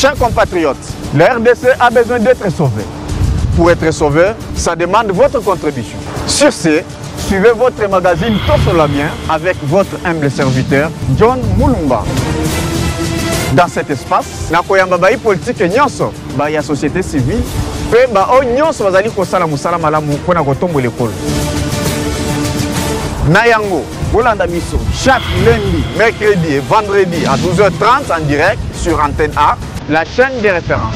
Chers compatriotes, la RDC a besoin d'être sauvée. Pour être sauvé, ça demande votre contribution. Sur ce, suivez votre magazine Tosolabien avec votre humble serviteur John Mulumba. Dans cet espace, nakoyamba bayi politique nyonso, bayi société civile, pe ba o nyonso bazali kosala musala malamu pona kotombola ekolo. Nayango, Bolanda Biso, chaque lundi, mercredi et vendredi à 12h30 en direct sur Antenne A, la chaîne des références.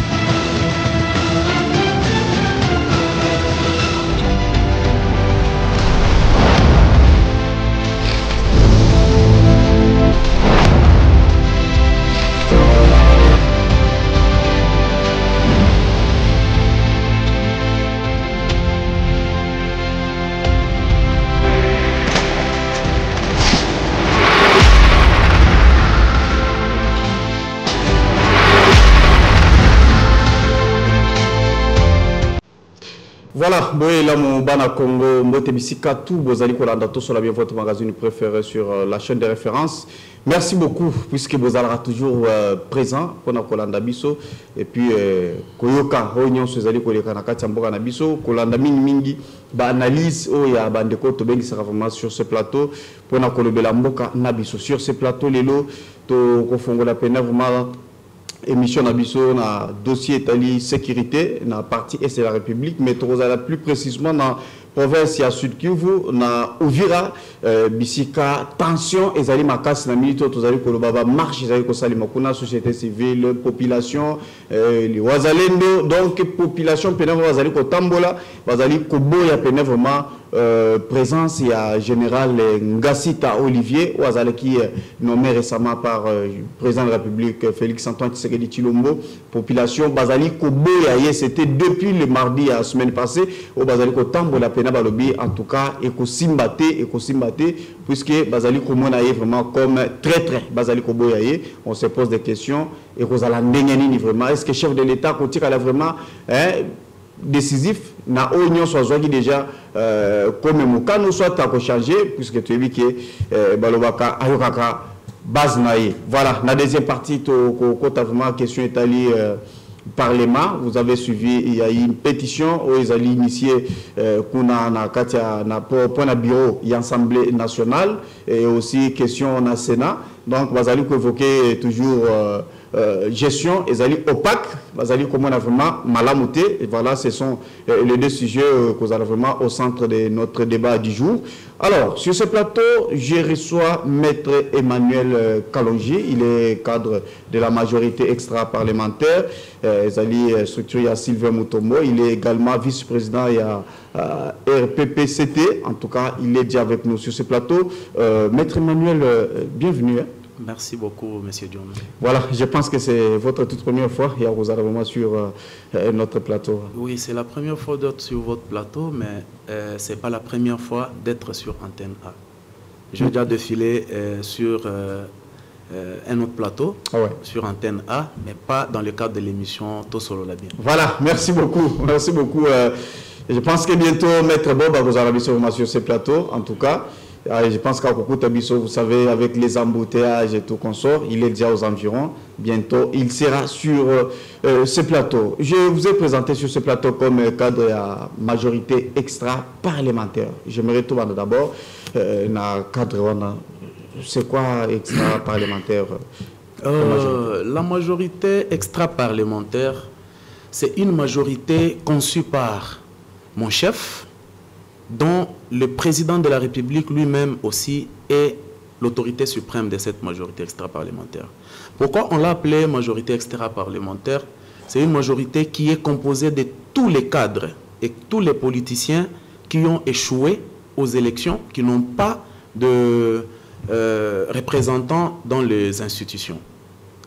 Voilà, là mon bana Congo, Mbote Bisika, tout Bozali Kolanda, tout sur la bien votre magazine préféré sur la chaîne de référence. Merci beaucoup, puisque Bozala toujours présent pour Kolanda Biso. Et puis, Koyoka, Réunion Sozali Koleka Nakati Amboka Nabiso, Kolanda Mingi, analyse, il y a Bandeko Tobengi sera vraiment sur ce plateau, pour Kolobela Mboka Nabiso. Sur ce plateau, les lots, to Kofongo la peine vraiment. Émission Nabiso na dossier Italie sécurité na partie est la République mais plus précisément dans province ya Sud Kivu na Uvira bisika tension ezali makasi na milito tozali kolobaba marche ezali kosali makuna société civile population les wazalendo donc population pena wazali kotambola wazali koboya pena vraiment présence il y a général Ngassita Olivier Ouazale qui est nommé récemment par le président de la République Félix Antoine Tshisekedi Tshilombo. Population Bazali Koboya, c'était depuis le mardi la semaine passée au Bazali Kotambo la Pena Balobi en tout cas et Kosimbate puisque Bazali Komona est vraiment comme très Bazali Koboya on se pose des questions et Rosala Ndengeni vraiment est-ce que chef de l'État Kotika a vraiment décisif na union soit qui déjà comme Moukano soit à changer puisque tu as vu que Balobaka Ayokaka base naïe. Voilà la deuxième partie quand vraiment question Italie Parlement, vous avez suivi, il y a eu une pétition où ils allaient initier kuna na katia na pour na bureau et assemblée nationale et aussi question na Sénat. Donc vous allez évoquer toujours gestion et allez opaque, vous allez comment on a vraiment malamouté. Et voilà, ce sont les deux sujets que vous allez vraiment au centre de notre débat du jour. Alors, sur ce plateau, je reçois Maître Emmanuel Kalonji. Il est cadre de la majorité extra-parlementaire. Zali structuré à Sylvain Mutombo. Il est également vice-président à RPPCT. En tout cas, il est déjà avec nous sur ce plateau. Maître Emmanuel, bienvenue. Merci beaucoup, Monsieur John. Voilà, je pense que c'est votre toute première fois et vous allez vraiment sur notre plateau. Oui, c'est la première fois d'être sur votre plateau, mais ce n'est pas la première fois d'être sur Antenne A. J'ai déjà défilé sur un autre plateau, sur Antenne A, mais pas dans le cadre de l'émission Tosolabien. Voilà, merci beaucoup. Merci beaucoup. Je pense que bientôt, Maître Bob vous allez sur ce plateau, en tout cas. Je pense qu'à Tabiso, vous savez, avec les embouteillages et tout consort, il est déjà aux environs. Bientôt, il sera sur ce plateau. Je vous ai présenté sur ce plateau comme cadre à majorité extra-parlementaire. J'aimerais tout d'abord, cadre, c'est quoi extra-parlementaire? La majorité extra-parlementaire, c'est une majorité conçue par mon chef, dont le président de la République lui-même aussi est l'autorité suprême de cette majorité extra-parlementaire. Pourquoi on l'a appelée majorité extra-parlementaire? C'est une majorité qui est composée de tous les cadres et tous les politiciens qui ont échoué aux élections, qui n'ont pas de représentants dans les institutions.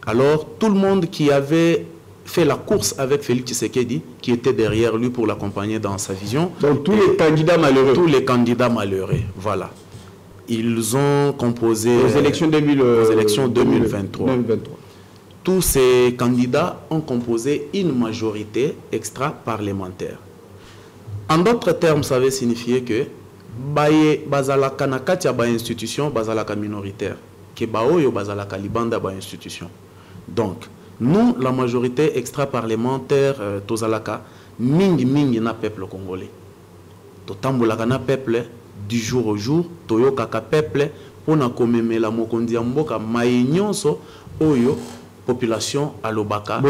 Alors, tout le monde qui avait fait la course avec Félix Tshisekedi, qui était derrière lui pour l'accompagner dans sa vision. Donc tous les candidats malheureux. Tous les candidats malheureux, voilà. Ils ont composé... aux élections 2023. Tous ces candidats ont composé une majorité extra-parlementaire. En d'autres termes, ça veut signifier que bazalaka na kati ya ba institution bazalaka minoritaire, que baoyo bazalaka libanda ba institution. Donc, Nous, la majorité extra-parlementaire, Tozalaka, mingi na peuple congolais. Totambulaka na peuple du jour au jour, toyokaka peuple pour na komemela mokondi ya mboka maïnyonso oyo population alobaka.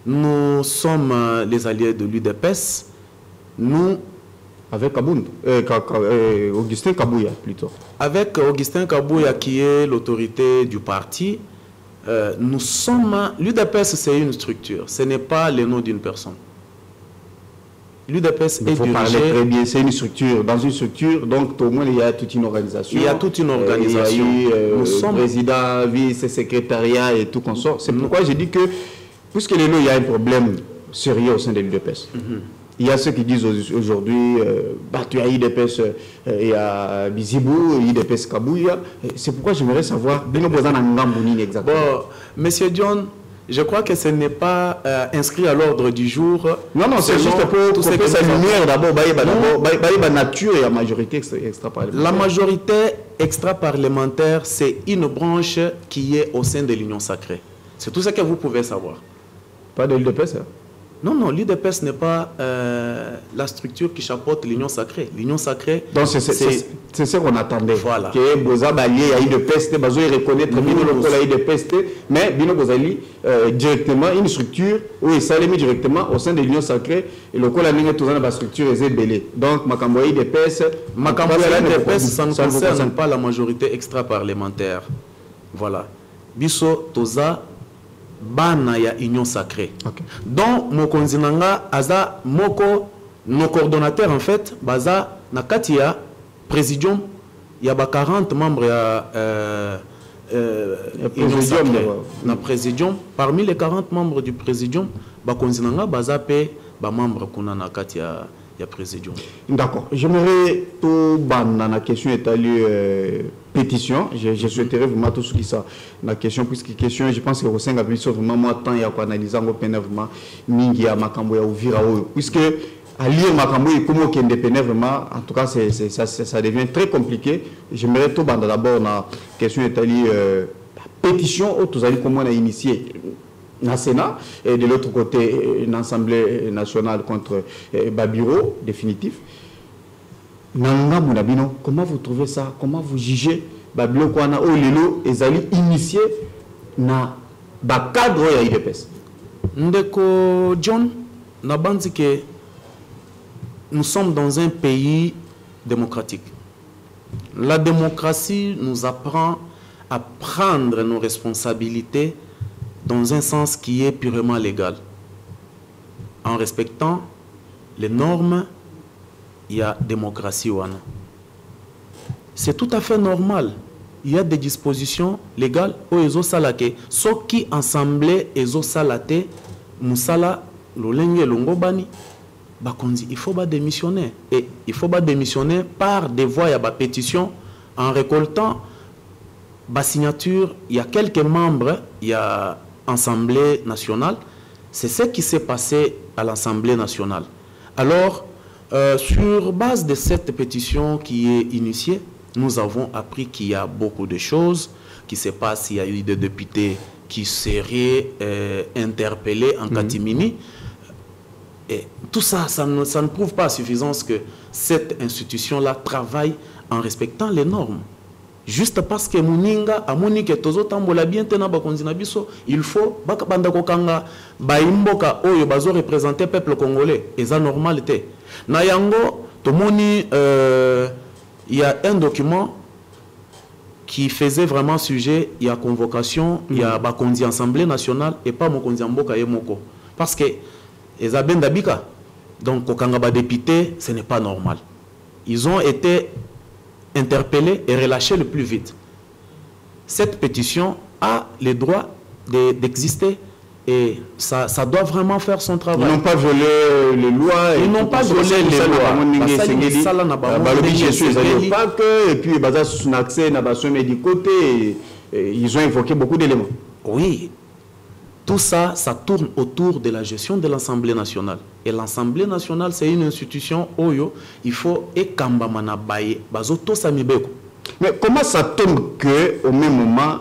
Nous sommes les alliés de l'UDPS. Nous avec Augustin Kabouya plutôt. Avec Augustin Kabouya qui est l'autorité du parti. Nous sommes... L'UDPS c'est une structure, ce n'est pas le nom d'une personne. L'UDPS est dirigé... parler très bien, c'est une structure. Dans une structure, donc au moins il y a toute une organisation. Il y a toute une organisation. Il y a eu président, vice-secrétariat et tout consort. C'est pourquoi je dis que, puisque il y a un problème sérieux au sein de l'UDPS. Il y a ceux qui disent aujourd'hui, tu as IDPS, il y a Bizibou, IDPS Kabouya. C'est pourquoi j'aimerais savoir, exactement. Bon, Monsieur John, je crois que ce n'est pas inscrit à l'ordre du jour. Non, c'est juste pour tout ce que ça lumière d'abord, la nature et la majorité extra-parlementaire. La majorité extra-parlementaire, c'est une branche qui est au sein de l'Union sacrée. C'est tout ce que vous pouvez savoir. Pas de l'UDPS, hein? Non, l'UDPS n'est pas la structure qui chapeaute l'Union sacrée. L'Union sacrée, donc c'est ce qu'on attendait. Voilà. Que Boza Balié a eu de peste, Bazo reconnaître Bino Lokola a eu de peste, mais Bino Bozali directement une structure où il s'est mis directement au sein de l'Union sacrée et Lokola n'est pas dans la structure est donc Makamboyi de peste, ça ne concerne pas la majorité extra-parlementaire. Voilà. Biso Toza Bana ya Union sacrée. Okay. Donc mokonzi nanga aza moko nos coordonnateurs en fait baza nakati ya présidium ya ba 40 membres ya Union sacrée na présidium. Parmi les 40 membres du présidium bakonzi nanga baza pe ba membre kuna nakati ya présidium. D'accord. J'aimerais tout ban la question étalée pétition. Je souhaiterais vraiment tout ce qui ça la question puisque question je pense que au sein de vraiment moi temps il y a quoi analyser en vraiment mingi ya makambo ya Uvira puisque à lire makambo et comment qu'il indépendant vraiment en tout cas ça devient très compliqué. J'aimerais tout ban d'abord la question étalée pétition où tous allez comment on a initié le Sénat et de l'autre côté une assemblée nationale contre Babiro définitif. Nanga Mounabino, comment vous trouvez ça? Comment vous jugez Babilo Kwana Olelo et Zali initié na ba cadre ya IDPS? Ndeko John, Nabanzi que nous sommes dans un pays démocratique. La démocratie nous apprend à prendre nos responsabilités dans un sens qui est purement légal, en respectant les normes. Il y a démocratie ou non. C'est tout à fait normal. Il y a des dispositions légales où ils ont salake. Ce qui ensemble ils ont salate, musala lolenge longobani. Bakonzi, il faut pas démissionner. Et il faut pas démissionner par des voies à pétition en récoltant la signature. Il y a quelques membres, il y a Assemblée nationale. C'est ce qui s'est passé à l'Assemblée nationale. Alors, sur base de cette pétition qui est initiée, nous avons appris qu'il y a beaucoup de choses qui se passent. Il y a eu des députés qui seraient interpellés en catimini. Et tout ça, ça ne prouve pas à suffisance que cette institution-là travaille en respectant les normes. Juste parce que Mouninga a monique tozo tambola bien tena bakonzina biso, il faut banda kokanga baimboka oyo bazo représenter peuple congolais et ça normalité. Na yango tomoni il y a un document qui faisait vraiment sujet, il y a convocation, il y a bakonzi assemblée nationale et pas mokonzi mboka yemoko parce que ezaben dabika. Donc kokanga ba député, ce n'est pas normal. Ils ont été interpellés et relâchés le plus vite. Cette pétition a le droit d'exister et ça doit vraiment faire son travail. Ils n'ont pas violé les lois. Ils n'ont pas violé les lois. Et puis, ils ont évoqué beaucoup d'éléments. Oui. Tout ça, ça tourne autour de la gestion de l'Assemblée nationale. Et l'Assemblée nationale, c'est une institution où il faut mais comment ça tombe qu'au même moment,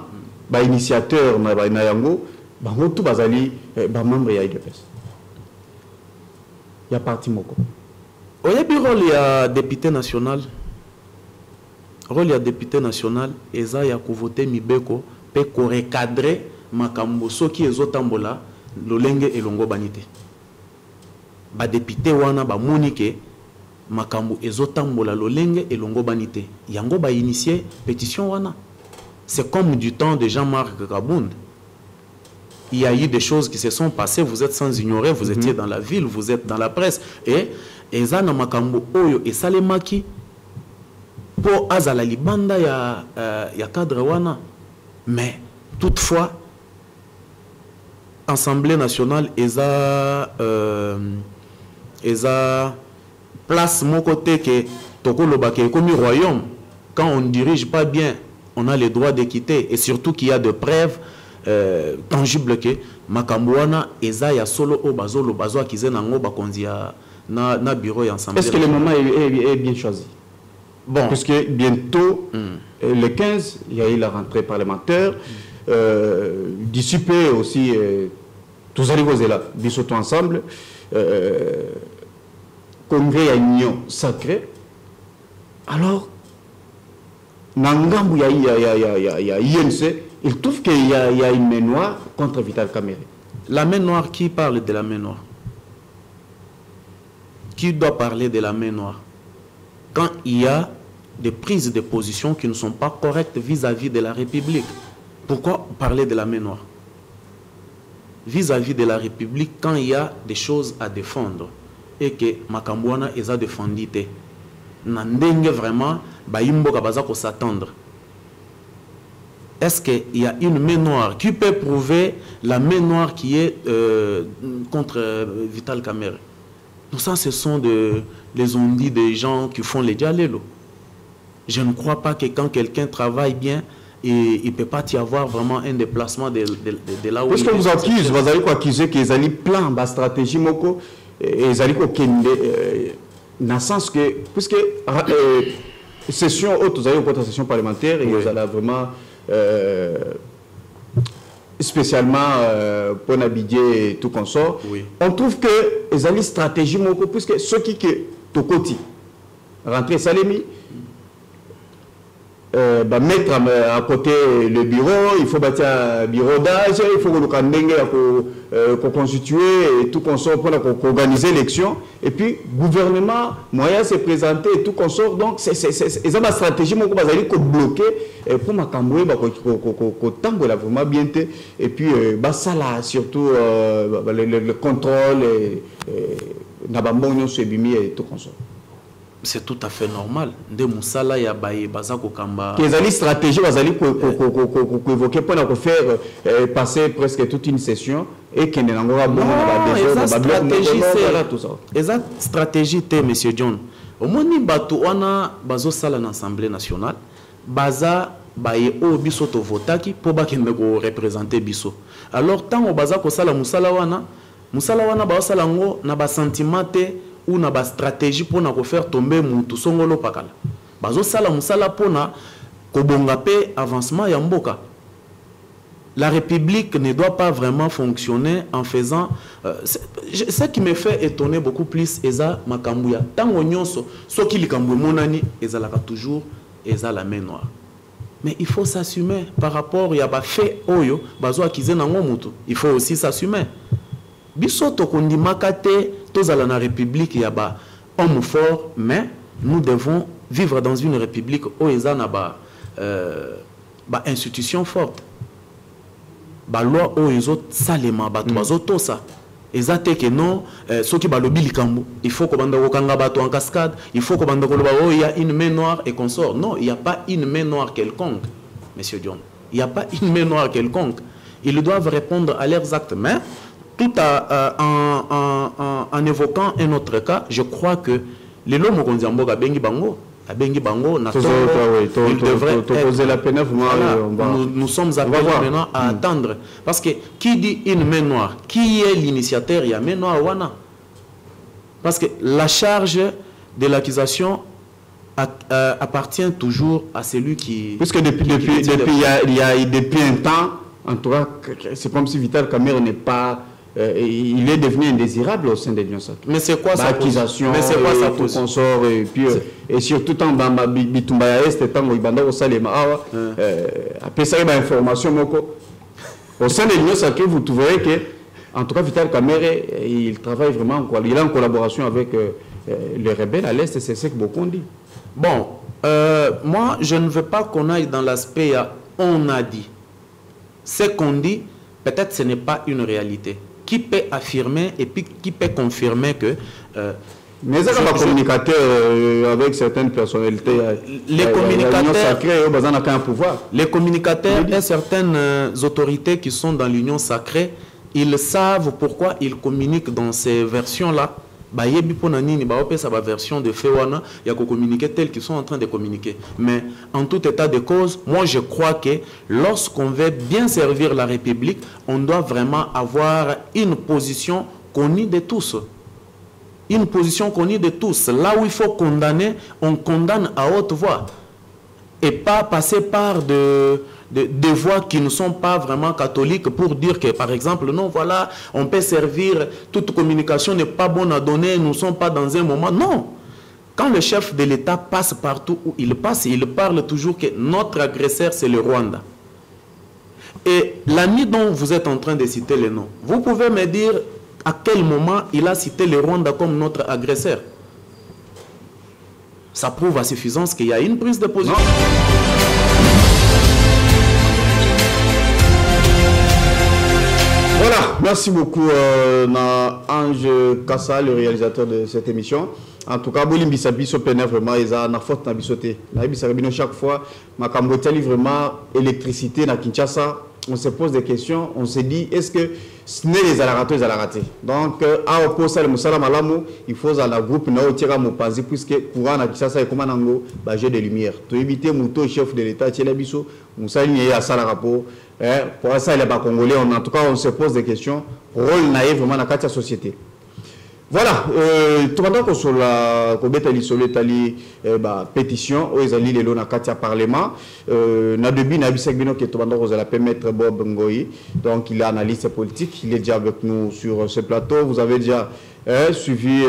initiateur na yango bango tout bazali membre ya IDPS. Il y a parti moko. Oyebi rôle ya député national. Rôle ya député national eza ya kovoter mibeko pe ko recadrer makambo soki ezotambola lolenge elongo banite. Ba député wana ba monike makambo ezotambola lolenge elongo banite. Yango ba initier pétition wana. C'est comme du temps de Jean-Marc Kabound. Il y a eu des choses qui se sont passées, vous êtes sans ignorer, vous étiez dans la ville, vous êtes dans la presse. Et ezana makambo oyo et salemaki pour azala libanda ya cadre wana. Mais toutefois, Assemblée nationale eza place mon côté que tokolo bake comme royaume. Quand on ne dirige pas bien, on a le droit de quitter. Et surtout qu'il y a de preuves tangibles que Makambouana eza ya solo o bazolo bazo kize nango bakonzi ya na bureau ya ensemble. Est-ce que le moment est bien choisi? Bon, parce que bientôt le 15 il y a eu la rentrée parlementaire. D'ici peu aussi tous arrivés là biso tout ensemble congrès à union sacrée. Alors Nangambu il y a INC, il trouve qu'il y a une main noire contre Vital Kamerhe. La main noire, qui parle de la main noire? Qui doit parler de la main noire? Quand il y a des prises de position qui ne sont pas correctes vis-à-vis de la République. Pourquoi parler de la main noire? Vis-à-vis de la République, quand il y a des choses à défendre et que Makambouana est à défendre, Nandenge vraiment, Bayimbo Kabazako s'attendre. Est-ce qu'il y a une main noire qui peut prouver la main noire qui est contre Vital Kamerhe? Donc ça, ce sont les ondits des gens qui font les dialélos. Je ne crois pas que quand quelqu'un travaille bien, il ne peut pas y avoir vraiment un déplacement de là où... Parce que vous accusez, vous allez accuser qu'ils allaient plan, la stratégie, moko, et ils allaient dans le sens que, puisque session haute, vous avez une session parlementaire, et vous allez vraiment... spécialement pour naviguer et tout consort, on trouve que les alliés stratégie puisque ceux qui sont côté rentrer Salemi mettre à côté le bureau, il faut bâtir un bureau d'âge, il faut qu'on constituer et tout consort pour organiser l'élection, et puis gouvernement moyen se présenter et tout consort. Donc c'est une stratégie qui va bloquer pour ma camboué la vraiment bien, et puis ça là surtout le contrôle et tout consort. C'est tout à fait normal. De Moussala ya baye bazako kamba. Les alliés stratégiques, les alliés évoquer pour faire passer presque toute une session et qu'il n'y a pas de stratégie, monsieur John. Au moins ni bato wana bazo sala na Assemblée nationale, baza baye o biso to votaki pour ba kende ko représenter biso. Alors tant o baza ko sala Moussala wana ba sala ngo na ba sentimate ou na ba stratégie pour na faire tomber mutu songolo pakala. Bazo sala musala pona ko bonga pe avancement ya mboka. La République ne doit pas vraiment fonctionner en faisant ce qui me fait étonner beaucoup plus eza makambuya tango nyonso soki likambu monani ezalaka toujours eza la main noire. Mais il faut s'assumer par rapport ya ba fait oyo bazo akize nango mutu. Il faut aussi s'assumer. Biso to kondimaka te tozala na République ya ba homme fort, mais nous devons vivre dans une République où eza na ba institution forte. Ba loi où ezot salema ba tozo tosa. Eza te que non soki ba lobi likambo, il faut ko banda ko kanga bato en cascade, il faut ko banda ko loba oh il y a une main noire et consort. Non, il n'y a pas une main noire quelconque, monsieur John. Il n'y a pas une main noire quelconque. Ils doivent répondre à leurs actes, mais tout en évoquant un autre cas, je crois que les lois mokonziamboga bengi bango, nous sommes appelés maintenant à attendre. Parce que qui dit une main noire, qui est l'initiateur? Il y a main noire wana. Parce que la charge de l'accusation appartient toujours à celui qui... Puisque depuis un temps, en tout cas, c'est comme si Vital Kamerhe n'est pas... il est devenu indésirable au sein de l'Union sacrée. Mais c'est quoi sa position? Mais c'est quoi sa position? Consort, et puis et surtout tant dans Bitumbaya Est, tant au Ibanda au Salema, après ça il y a information au sein de l'Union sacrée, vous trouverez que en tout cas Vital Kamerhe il travaille vraiment, il est en collaboration avec les rebelles à l'Est, c'est ce que beaucoup ont dit. Bon, moi je ne veux pas qu'on aille dans l'aspect on a dit. Ce qu'on dit, peut-être ce n'est pas une réalité. Qui peut affirmer et puis qui peut confirmer que... mais c'est comme un communicateur avec certaines personnalités. Les communicateurs... Les communicateurs et certaines autorités qui sont dans l'Union sacrée, ils savent pourquoi ils communiquent dans ces versions-là. Bah, sa version de Fewana, il y a communiquer tels qu'ils sont en train de communiquer. Mais en tout état de cause, moi je crois que lorsqu'on veut bien servir la République, on doit vraiment avoir une position connue de tous. Une position connue de tous. Là où il faut condamner, on condamne à haute voix. Et pas passer par des voix qui ne sont pas vraiment catholiques pour dire que, par exemple, non, voilà, on peut servir, toute communication n'est pas bonne à donner, nous ne sommes pas dans un moment. Non. Quand le chef de l'État passe partout où il passe, il parle toujours que notre agresseur, c'est le Rwanda. Et l'ami dont vous êtes en train de citer les noms, vous pouvez me dire à quel moment il a cité le Rwanda comme notre agresseur? Ça prouve à suffisance qu'il y a une prise de position. Voilà, merci beaucoup Ange Kassa, le réalisateur de cette émission. En tout cas, Bolim Bissabiso Pena vraiment, ils ont faute na bisoté. Na Bissabino chaque fois, ma Cambodge vraiment électricité na Kinshasa. On se pose des questions, on se dit est-ce que ce n'est les alaratos les alaratés. Donc à opposer le Moussala Malamu, il faut à la groupe na otira mopanzi puisque courant na Kinshasa et comment nango baje de lumière. To éviter mouto chef de l'État Tchela Biso, Moussa ni à sala rapport. Pour ça les Congolais, en tout cas on se pose des questions. Rôle naïf vraiment dans la société. Voilà, tout le monde sur la pétition, ils ont lu les lois dans le Parlement. Nadebi Nabisek qui la permettre Bob Ngoyi, donc il est analyste politique, il est déjà avec nous sur ce plateau. Vous avez déjà suivi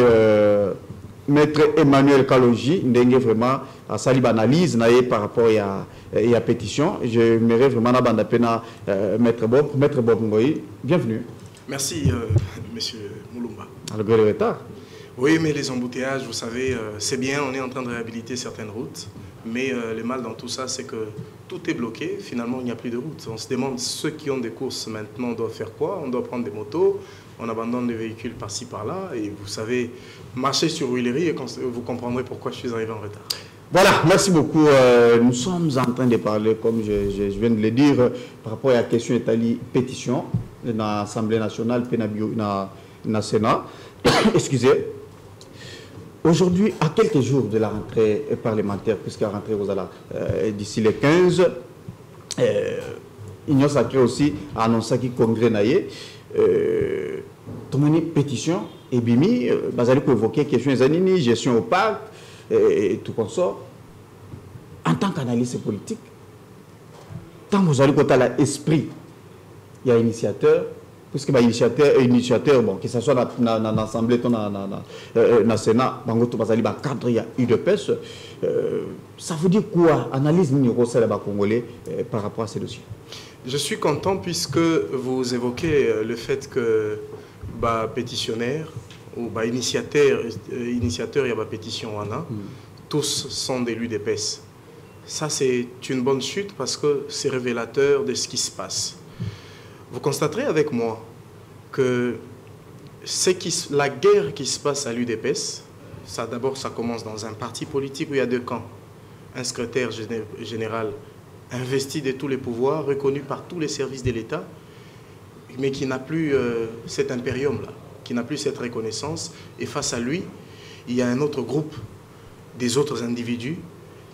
Maître Emmanuel Kalonji, Ndenge vraiment à Salib analyse par rapport à la pétition. Je m'aimerais vraiment Maître Bob Ngoyi, bienvenue. Merci, Monsieur Moulumba. Le retard. Oui, mais les embouteillages, vous savez, c'est bien, on est en train de réhabiliter certaines routes, mais le mal dans tout ça, c'est que tout est bloqué, finalement, il n'y a plus de route. On se demande, ceux qui ont des courses maintenant doivent faire quoi? On doit prendre des motos, on abandonne des véhicules par-ci, par-là, et vous savez, marcher sur Huilery, et vous comprendrez pourquoi je suis arrivé en retard. Voilà, merci beaucoup. Nous sommes en train de parler, comme je viens de le dire, par rapport à la question de pétition dans l'Assemblée nationale, dans le Sénat. Excusez. Aujourd'hui, à quelques jours de la rentrée parlementaire, puisque la rentrée vous allez d'ici les 15, Union sacrée aussi a annoncé qu'il congrès naïe. Une pétition, et Bimi, vous allez évoquer question des gestion opaque, et tout comme ça. En tant qu'analyste politique, tant que vous allez côté l'esprit, il y a initiateur, puisque initiateur, bon, que ce soit dans l'Assemblée, dans le Sénat, dans le cadre, il y a UDPS. Ça veut dire quoi? Analyse Congolais par rapport à ces dossiers. Je suis content puisque vous évoquez le fait que pétitionnaire ou initiateur, il y a pétition, tous sont des l'UDPS. Ça, c'est une bonne chute parce que c'est révélateur de ce qui se passe. Vous constaterez avec moi que la guerre qui se passe à l'UDPS, d'abord ça commence dans un parti politique où il y a deux camps. Un secrétaire général investi de tous les pouvoirs, reconnu par tous les services de l'État, mais qui n'a plus cet impérium-là, qui n'a plus cette reconnaissance. Et face à lui, il y a un autre groupe, des autres individus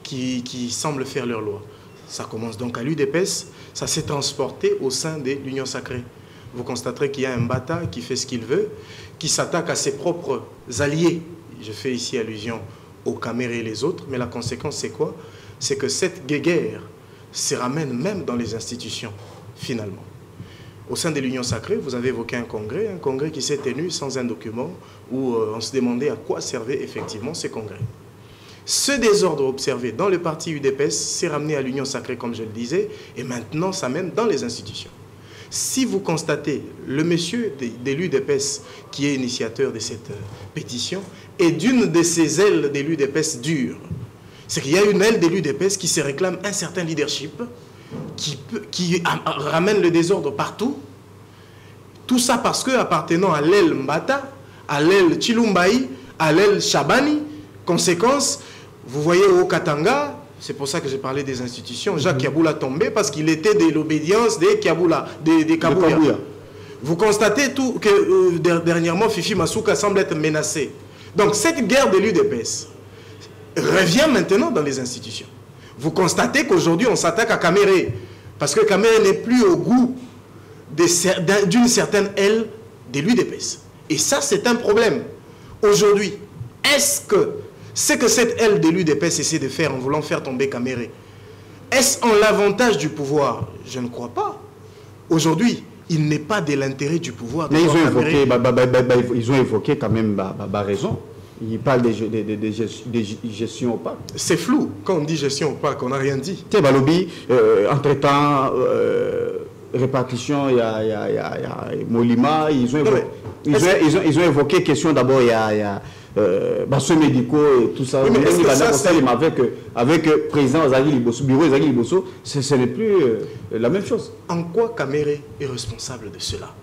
qui semblent faire leur loi. Ça commence donc à l'UDPS, ça s'est transporté au sein de l'Union sacrée. Vous constaterez qu'il y a un Bata qui fait ce qu'il veut, qui s'attaque à ses propres alliés. Je fais ici allusion au Caméré et les autres, mais la conséquence c'est quoi? C'est que cette guéguerre se ramène même dans les institutions, finalement. Au sein de l'Union Sacrée, vous avez évoqué un congrès qui s'est tenu sans un document où on se demandait à quoi servaient effectivement ces congrès. Ce désordre observé dans le parti UDPS s'est ramené à l'Union Sacrée, comme je le disais, et maintenant ça mène dans les institutions. Si vous constatez, le monsieur de l'UDPS qui est initiateur de cette pétition est d'une de ces ailes de l'UDPS dures. C'est qu'il y a une aile de l'UDPS qui se réclame un certain leadership, qui ramène le désordre partout. Tout ça parce que appartenant à l'aile Mbata, à l'aile Chilumbaï, à l'aile Chabani, conséquence, vous voyez au Katanga, c'est pour ça que j'ai parlé des institutions, Jacques Kaboula tombé parce qu'il était de l'obédience des Kaboula, des Kabouya. Vous constatez tout que dernièrement Fifi Masuka semble être menacé. Donc cette guerre de l'UDPS revient maintenant dans les institutions. Vous constatez qu'aujourd'hui on s'attaque à Caméré parce que Caméré n'est plus au goût d'une certaine aile de l'UDPS. Et ça c'est un problème. Aujourd'hui, est-ce que ce que cette aile de l'UDPS essaie de faire en voulant faire tomber Caméré, est-ce en l'avantage du pouvoir? Je ne crois pas. Aujourd'hui, il n'est pas de l'intérêt du pouvoir. Mais ils ont évoqué quand même raison. Ils parlent de gestion opaque. C'est flou. Quand on dit gestion opaque, on n'a rien dit. Entre-temps, répartition, il y a Molima, ils ont évoqué question d'abord, il y a soins médicaux et tout ça. Oui, avec le président Azali Liboso, bureau Azali Liboso, ce n'est plus la même chose. En quoi Caméré est responsable de cela?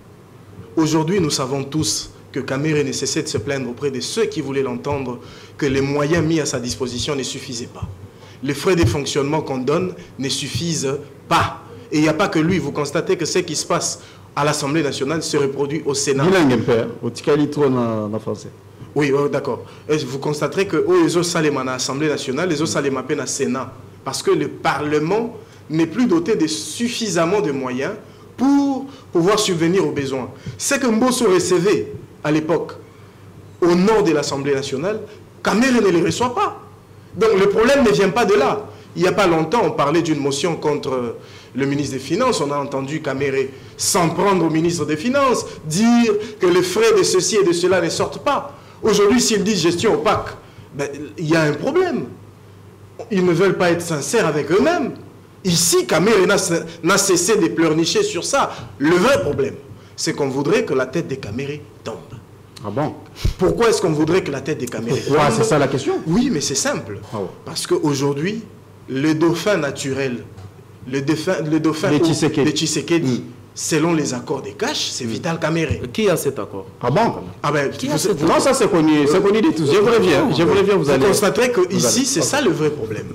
Aujourd'hui, nous savons tous que Caméré ne cessait de se plaindre auprès de ceux qui voulaient l'entendre que les moyens mis à sa disposition ne suffisaient pas. Les frais de fonctionnement qu'on donne ne suffisent pas. Et il n'y a pas que lui. Vous constatez que ce qui se passe à l'Assemblée nationale se reproduit au Sénat. En français. Oui, d'accord. Vous constaterez que les autres salles à l'Assemblée nationale, les autres salles à peine à Sénat. Parce que le Parlement n'est plus doté de suffisamment de moyens pour pouvoir subvenir aux besoins. C'est que Mbosso recevait à l'époque, au nord de l'Assemblée nationale, Caméré ne les reçoit pas. Donc le problème ne vient pas de là. Il n'y a pas longtemps, on parlait d'une motion contre le ministre des Finances. On a entendu Caméré s'en prendre au ministre des Finances, dire que les frais de ceci et de cela ne sortent pas. Aujourd'hui, s'ils disent gestion opaque, ben, il y a un problème. Ils ne veulent pas être sincères avec eux-mêmes. Ici, Caméré n'a cessé de pleurnicher sur ça. Le vrai problème, c'est qu'on voudrait que la tête des Caméré tombe. Ah bon? Pourquoi est-ce qu'on voudrait que la tête des Caméré tombe? C'est ça la question? Oui, mais c'est simple. Ah ouais. Parce qu'aujourd'hui, le dauphin naturel, le dauphin de Tshisekedi, selon les accords des Caches, c'est Vital Caméré. Qui a cet accord? Ah bon? Ah ben, non, ça c'est connu de tous. Je vous reviens, vous allez... Vous constaterez qu'ici, c'est ça le vrai problème.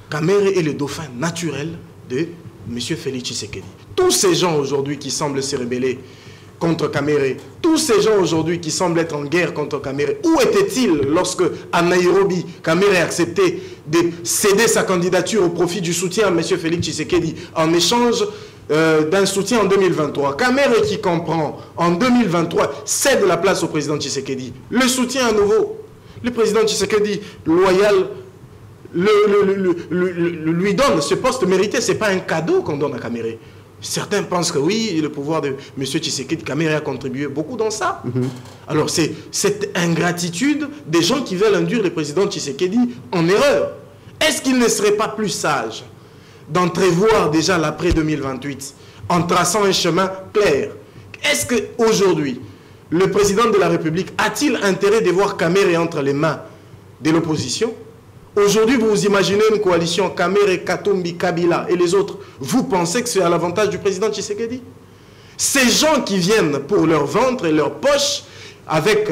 Caméré est le dauphin naturel de M. Félix Tshisekedi. Tous ces gens aujourd'hui qui semblent se rebeller contre Caméré, tous ces gens aujourd'hui qui semblent être en guerre contre Caméré, où étaient-ils lorsque, à Nairobi, Caméré a accepté de céder sa candidature au profit du soutien à M. Félix Tshisekedi en échange d'un soutien en 2023. Caméré qui comprend, en 2023, cède la place au président Tshisekedi. Le soutien à nouveau. Le président Tshisekedi, loyal, lui donne ce poste mérité. Ce n'est pas un cadeau qu'on donne à Caméré. Certains pensent que oui, le pouvoir de M. Tshisekedi, Caméré a contribué beaucoup dans ça. Alors c'est cette ingratitude des gens qui veulent induire le président Tshisekedi en erreur. Est-ce qu'il ne serait pas plus sage d'entrevoir déjà l'après 2028 en traçant un chemin clair? Est-ce qu'aujourd'hui, le président de la République a-t-il intérêt de voir Caméré entre les mains de l'opposition? Aujourd'hui, vous imaginez une coalition Caméré, Katumbi, Kabila et les autres. Vous pensez que c'est à l'avantage du président Tshisekedi? Ces gens qui viennent pour leur ventre et leur poche avec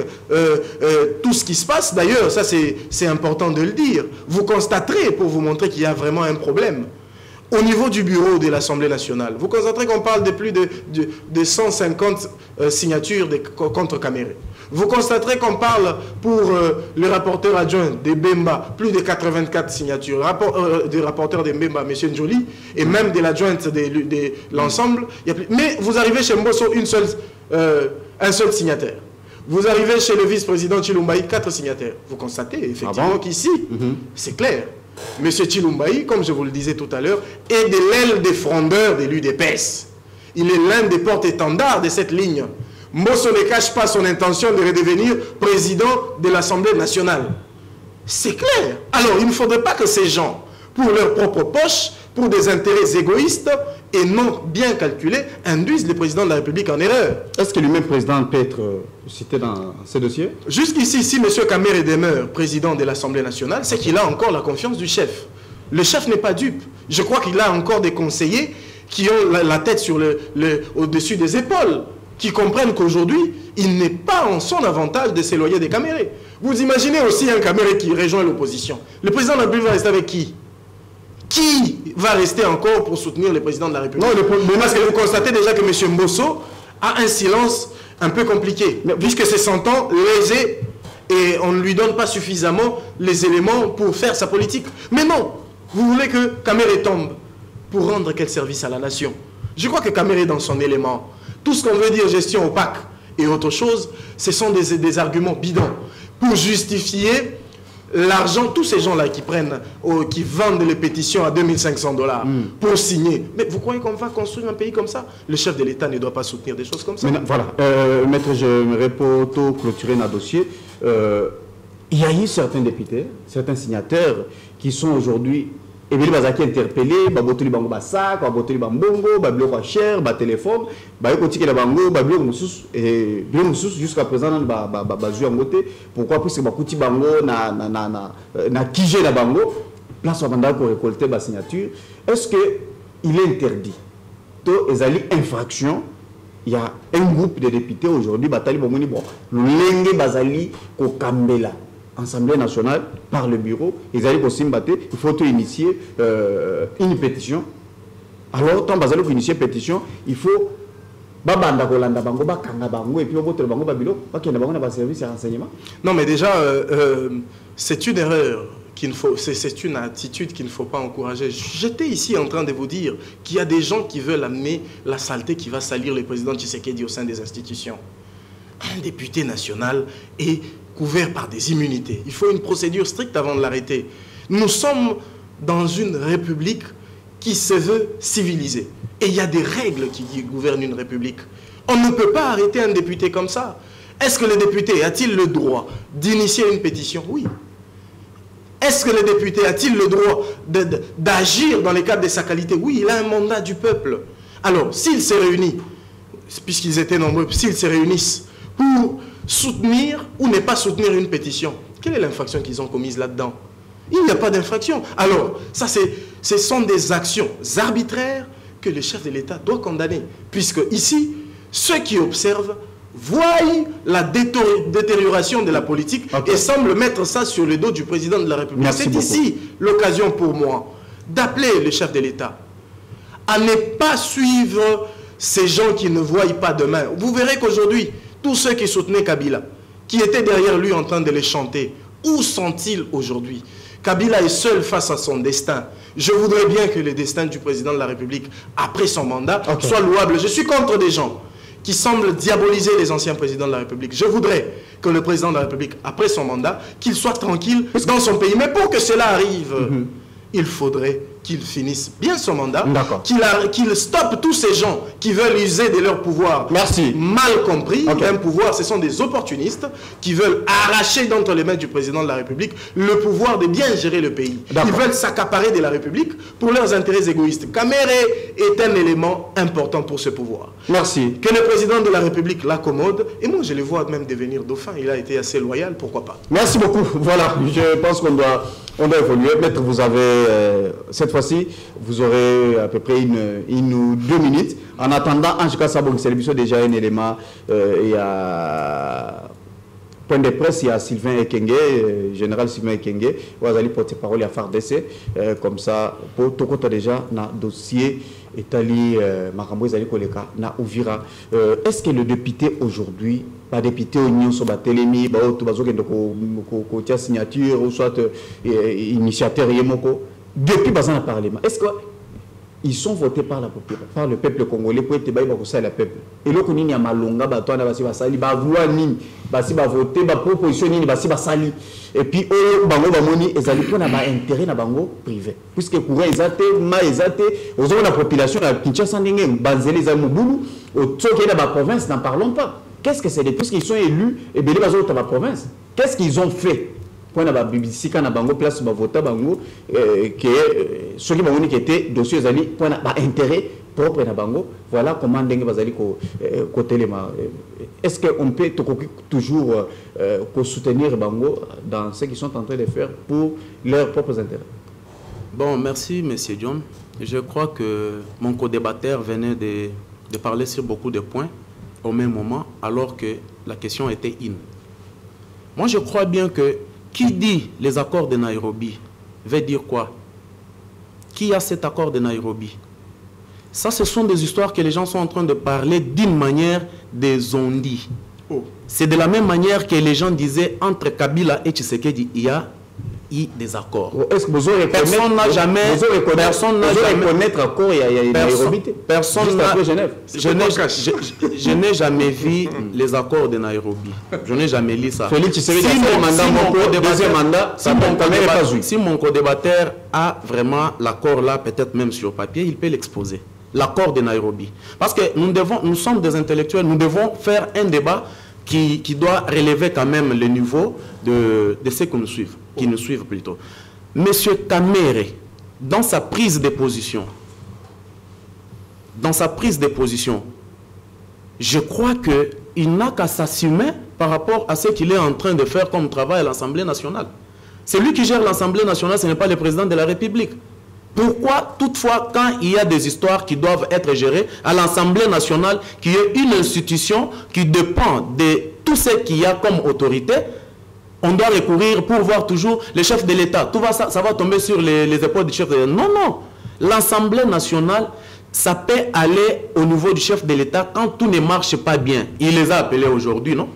tout ce qui se passe, d'ailleurs, ça c'est important de le dire, vous constaterez pour vous montrer qu'il y a vraiment un problème. Au niveau du bureau de l'Assemblée nationale, vous constaterez qu'on parle de plus de 150 signatures contre Caméré. Vous constaterez qu'on parle pour le rapporteur adjoint de Bemba, plus de 84 signatures. Des rapporteurs de Bemba, M. Njoli, et même de l'adjointe de l'ensemble. Mais vous arrivez chez Mbosso, un seul signataire. Vous arrivez chez le vice-président Chilumbaï, 4 signataires. Vous constatez effectivement qu'ici, c'est clair. Monsieur Chilumbaï, comme je vous le disais tout à l'heure, est de l'aile des frondeurs de l'UDPS. Il est l'un des porte-étendards de cette ligne. Mbosso ne cache pas son intention de redevenir président de l'Assemblée nationale. C'est clair. Alors, il ne faudrait pas que ces gens, pour leur propre poche, pour des intérêts égoïstes et non bien calculés, induisent le président de la République en erreur. Est-ce que lui-même président peut être cité dans ces dossiers? Jusqu'ici, si M. Kamere demeure président de l'Assemblée nationale, c'est qu'il a encore la confiance du chef. Le chef n'est pas dupe. Je crois qu'il a encore des conseillers qui ont la tête au-dessus des épaules, qui comprennent qu'aujourd'hui, il n'est pas en son avantage de s'éloigner des Kamere. Vous imaginez aussi un Kamere qui rejoint l'opposition. Le président de la République va rester avec qui? Qui va rester encore pour soutenir le président de la République? Non, parce que vous constatez déjà que M. Mbosso a un silence un peu compliqué, puisque c'est 100 ans lésé et on ne lui donne pas suffisamment les éléments pour faire sa politique. Mais non, vous voulez que Kamere tombe pour rendre quel service à la nation? Je crois que Kamere est dans son élément. Tout ce qu'on veut dire gestion opaque et autre chose, ce sont des arguments bidons pour justifier l'argent, tous ces gens-là qui prennent, qui vendent les pétitions à 2500 $ pour signer. Mais vous croyez qu'on va construire un pays comme ça? Le chef de l'État ne doit pas soutenir des choses comme ça. Maintenant, voilà, maître, je me réponds clôturer notre dossier. Il y a eu certains députés, certains signataires qui sont aujourd'hui interpellés, babotoli bango basak, babotoli bambongo, babloko cher, ba téléphone, ba yokotiki la bango, babloko mususu et bien mususu jusqu'à présent bazui ngote. Pourquoi? Parce que bakuti bango na kije la bango, place banda ko récolter ba signature. Est-ce que il est interdit? To ezali infraction. Il y a un groupe de députés aujourd'hui, batali bomoni bon, lenge bazali ko kambela. Assemblée nationale, par le bureau, ils allaient aussi il faut initier une pétition. Alors, tant que vous initiez une pétition, il faut et puis service à renseignement. Non, mais déjà, c'est une erreur qu'il faut, c'est une attitude qu'il ne faut pas encourager. J'étais ici en train de vous dire qu'il y a des gens qui veulent amener la saleté qui va salir le président Tshisekedi au sein des institutions. Un député national est couvert par des immunités. Il faut une procédure stricte avant de l'arrêter. Nous sommes dans une république qui se veut civilisée. Et il y a des règles qui gouvernent une république. On ne peut pas arrêter un député comme ça. Est-ce que le député a-t-il le droit d'initier une pétition? Oui. Est-ce que le député a-t-il le droit d'agir dans le cadre de sa qualité? Oui, il a un mandat du peuple. Alors, s'ils se réunissent, puisqu'ils étaient nombreux, s'ils se réunissent pour soutenir ou ne pas soutenir une pétition, quelle est l'infraction qu'ils ont commise là-dedans? Il n'y a pas d'infraction. Alors, ça, ce sont des actions arbitraires que le chef de l'État doit condamner. Puisque ici, ceux qui observent voient la détérioration de la politique et semblent mettre ça sur le dos du président de la République. C'est ici l'occasion pour moi d'appeler le chef de l'État à ne pas suivre ces gens qui ne voient pas demain. Vous verrez qu'aujourd'hui, tous ceux qui soutenaient Kabila, qui étaient derrière lui en train de les chanter, où sont-ils aujourd'hui? Kabila est seul face à son destin. Je voudrais bien que le destin du président de la République, après son mandat, soit louable. Je suis contre des gens qui semblent diaboliser les anciens présidents de la République. Je voudrais que le président de la République, après son mandat, qu'il soit tranquille dans son pays. Mais pour que cela arrive, il faudrait qu'il finisse bien son mandat, qu'il stoppe tous ces gens qui veulent user de leur pouvoir. Mal compris, un pouvoir, ce sont des opportunistes qui veulent arracher d'entre les mains du président de la République le pouvoir de bien gérer le pays. Ils veulent s'accaparer de la République pour leurs intérêts égoïstes. Kamere est un élément important pour ce pouvoir. Merci. Que le président de la République l'accommode, et moi je le vois même devenir dauphin, il a été assez loyal, pourquoi pas. Merci beaucoup. Voilà, je pense qu'on doit évoluer. Maître, vous avez, cette fois-ci, vous aurez à peu près une ou 2 minutes. En attendant, en tout cas, ça, bon, c'est déjà un élément. Il y a point de presse, il y a Sylvain Ekenge, général Sylvain Ekenge, vous allez porter parole à FARDC, comme ça, pour tout compte déjà, dans le dossier, Etali, Makambo, Zali Koleka, na Ouvira. Est-ce que le député aujourd'hui, pas député au Nyon sur Batelemi, côté signature, ou soit initiateur Yemoko, depuis le Parlement, est-ce qu'ils sont votés par le peuple congolais pour être baillé par le peuple? Et là, il y a Malonga, Batouana, Basali, Bavouani, basi ba voter ba proposition nini basi ba sali et puis oyo bango ba moni ezali pona ba intérêt na bango privé puisque courant ezate ma ezate ozo na population na Kinshasa ndenge banzeli za mubulu otoke na ba province n'en parlons pas. Qu'est-ce que c'est puisqu'ils sont élus et belé bazo ta ba province, qu'est-ce qu'ils ont fait pour na ba bibisika na bango place ba vota bango que ceux qui moni qui était dossier ezali pour na ba intérêt propre na bango. Voilà comment ndenge bazali ko telema. Est-ce qu'on peut toujours soutenir bango dans ce qu'ils sont en train de faire pour leurs propres intérêts? Bon, merci M. John. Je crois que mon co-débatteur venait de parler sur beaucoup de points au même moment, alors que la question était in. Moi, je crois bien que qui dit les accords de Nairobi veut dire quoi? Qui a cet accord de Nairobi? Ça, ce sont des histoires que les gens sont en train de parler d'une manière des ondits. Oh. C'est de la même manière que les gens disaient entre Kabila et Tshisekedi, il y a eu des accords. Est-ce que vous aurez personne n'a jamais... Personne n'a jamais... reconnaître accord, il y a Nairobi. Personne n'a... Je n'ai jamais vu les accords de Nairobi. Je n'ai jamais lu ça. Si mon co-débatteur a vraiment l'accord là, peut-être même sur papier, il peut l'exposer. L'accord de Nairobi. Parce que nous sommes des intellectuels, nous devons faire un débat qui doit relever quand même le niveau de ceux qui nous suivent, plutôt. Monsieur Kamere, dans sa prise de position, je crois qu'il n'a qu'à s'assumer par rapport à ce qu'il est en train de faire comme travail à l'Assemblée nationale. C'est lui qui gère l'Assemblée nationale, ce n'est pas le président de la République. Pourquoi, toutefois, quand il y a des histoires qui doivent être gérées à l'Assemblée nationale, qui est une institution qui dépend de tout ce qu'il y a comme autorité, on doit recourir pour voir toujours le chef de l'État. Tout ça va tomber sur les épaules du chef de l'État. Non, non. L'Assemblée nationale, ça peut aller au niveau du chef de l'État quand tout ne marche pas bien. Il les a appelés aujourd'hui, non?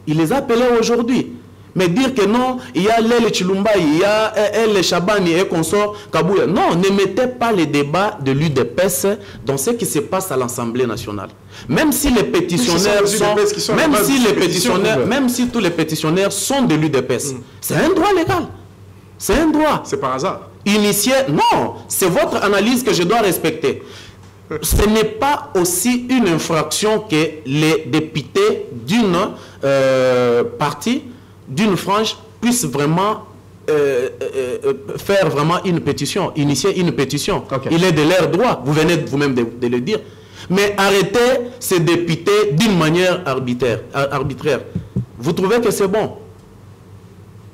Il les a appelés aujourd'hui. Mais dire que non, il y a l'El Chilumba, il y a El Chabani et consort Kabouya. Non, ne mettez pas les débats de l'UDPS dans ce qui se passe à l'Assemblée nationale. Même si les pétitionnaires sont... Même si tous les pétitionnaires sont de l'UDPS, c'est un droit légal. C'est un droit. C'est par hasard. Initié... Non, c'est votre analyse que je dois respecter. Ce n'est pas aussi une infraction que les députés d'une partie, d'une frange, puissent vraiment faire vraiment une pétition, initier une pétition. Okay. Il est de leur droit, vous venez vous-même de le dire. Mais arrêtez ces députés d'une manière arbitraire. Vous trouvez que c'est bon?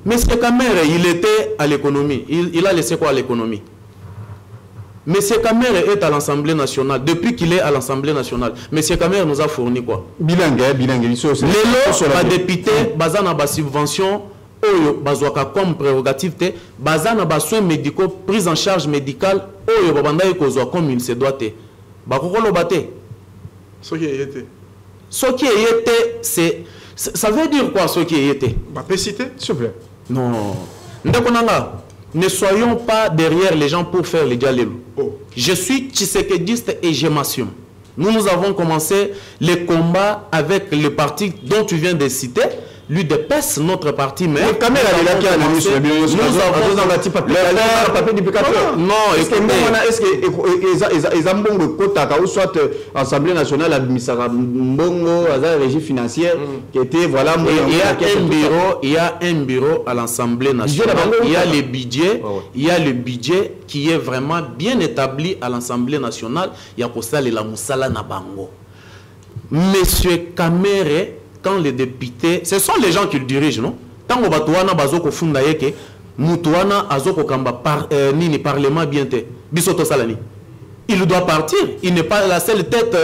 Monsieur Kamere, il était à l'économie. Il a laissé quoi à l'économie? Monsieur Kamere est à l'Assemblée nationale. Depuis qu'il est à l'Assemblée nationale, Monsieur Kamere nous a fourni quoi? Bilingue. Les lots, les députés, bazana ba subvention, oyo bazwaka comme prérogative te, bazana ba soins médicaux, prise en charge médicale, oyo babanda ekozwa comme il se doit te. Bakokolo bate. Ce qui était. Ce qui était, c'est, ça veut dire quoi ce qui était? Bah, peut citer, s'il vous plaît. Non. Ndekonanga. Ne soyons pas derrière les gens pour faire les dialogues. Oh. Je suis tshisekediste et je m'assume. Nous avons commencé les combats avec le parti dont tu viens de citer, l'UDPS, notre parti, mais nous avons non, est-ce que soit Assemblée nationale Mbongo, régie financière qui était voilà. Il y a un bureau à l'Assemblée nationale. Il y a le budget, il y a le budget qui est vraiment bien établi à l'Assemblée nationale. Il y a pour ça la Moussala Nabango. Monsieur Kamere, quand les députés, ce sont les gens qui le dirigent, non? Tant que Batouana Bazoko Fundayeke, Moutouana Azoko Kamba Nini Parlement Bienté, Bisoto Salani. Il doit partir. Il n'est pas la seule tête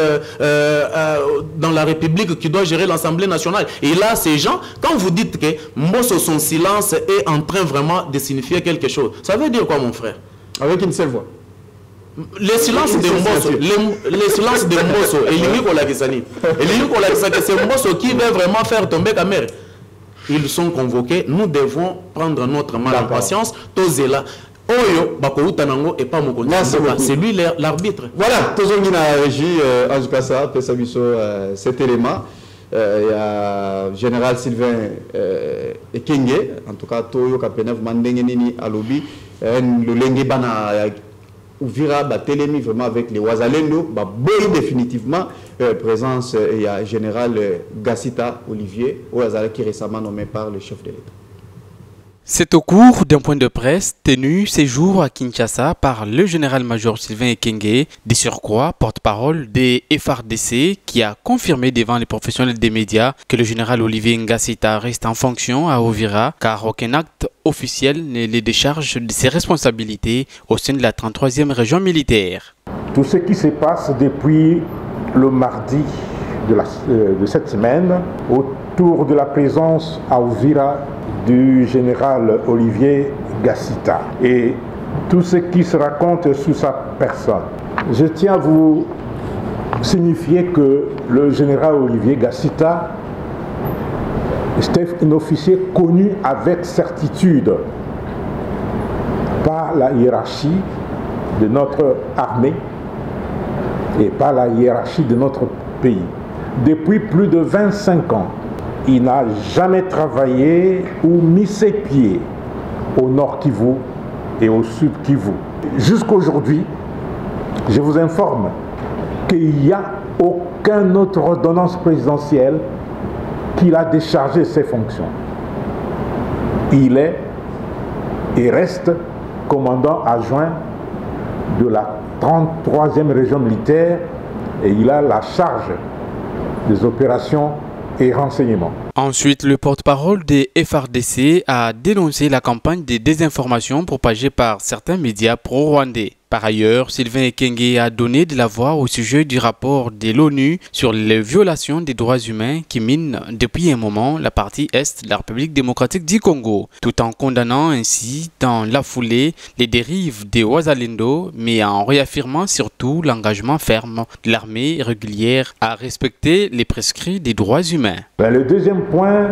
dans la République qui doit gérer l'Assemblée nationale. Et là, ces gens, quand vous dites que Mbosso, son silence est en train vraiment de signifier quelque chose, ça veut dire quoi, mon frère? Avec une seule voix. Le silence de Mbosso, le silence de Mbosso, et c'est Mbosso qui veut vraiment faire tomber Kamere. Ils sont convoqués, nous devons prendre notre mal en patience. Tozela, Oyo, Bakouta Nango et pas Mokondi. C'est lui l'arbitre. Voilà, Tozongi na régie, en tout cas ça, cet élément. il y a général Sylvain Ekenge, en tout cas Toyo Kapenev Mandengenini Alobi, le Lengue Bana Uvira Batelemi vraiment avec les Wazalendo, boy définitivement présence, il y a général Gassita Olivier Ouazala qui est récemment nommé par le chef de l'État. C'est au cours d'un point de presse tenu ces jours à Kinshasa par le général-major Sylvain Ekenge, de surcroît porte-parole des FARDC, qui a confirmé devant les professionnels des médias que le général Olivier Ngassita reste en fonction à Uvira, car aucun acte officiel ne les décharge de ses responsabilités au sein de la 33e région militaire. Tout ce qui se passe depuis le mardi de cette semaine autour de la présence à Uvira du général Olivier Gassita et tout ce qui se raconte sur sa personne. Je tiens à vous signifier que le général Olivier Gassita était un officier connu avec certitude par la hiérarchie de notre armée et par la hiérarchie de notre pays. Depuis plus de 25 ans, il n'a jamais travaillé ou mis ses pieds au nord Kivu et au sud Kivu. Jusqu'à aujourd'hui, je vous informe qu'il n'y a aucune autre ordonnance présidentielle qui a déchargé ses fonctions. Il est et reste commandant adjoint de la 33e région militaire et il a la charge des opérations et renseignements. Ensuite, le porte-parole des FARDC a dénoncé la campagne de désinformation propagée par certains médias pro-rwandais. Par ailleurs, Sylvain Ekenge a donné de la voix au sujet du rapport de l'ONU sur les violations des droits humains qui minent depuis un moment la partie est de la République démocratique du Congo, tout en condamnant ainsi dans la foulée les dérives des Wazalendo, mais en réaffirmant surtout l'engagement ferme de l'armée régulière à respecter les prescrits des droits humains. Le deuxième point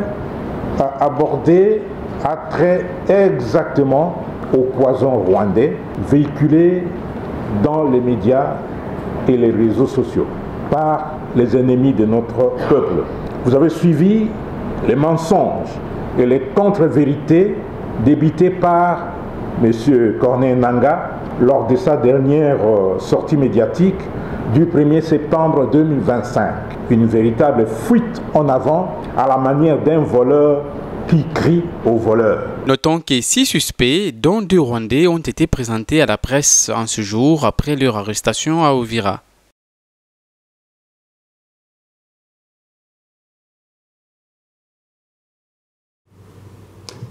à aborder a trait exactement au poison rwandais véhiculé dans les médias et les réseaux sociaux par les ennemis de notre peuple. Vous avez suivi les mensonges et les contre-vérités débités par M. Corneille Nangaa lors de sa dernière sortie médiatique du 1er septembre 2025. Une véritable fuite en avant à la manière d'un voleur qui crie au voleur. Notons que 6 suspects, dont 2 Rwandais, ont été présentés à la presse en ce jour après leur arrestation à Uvira.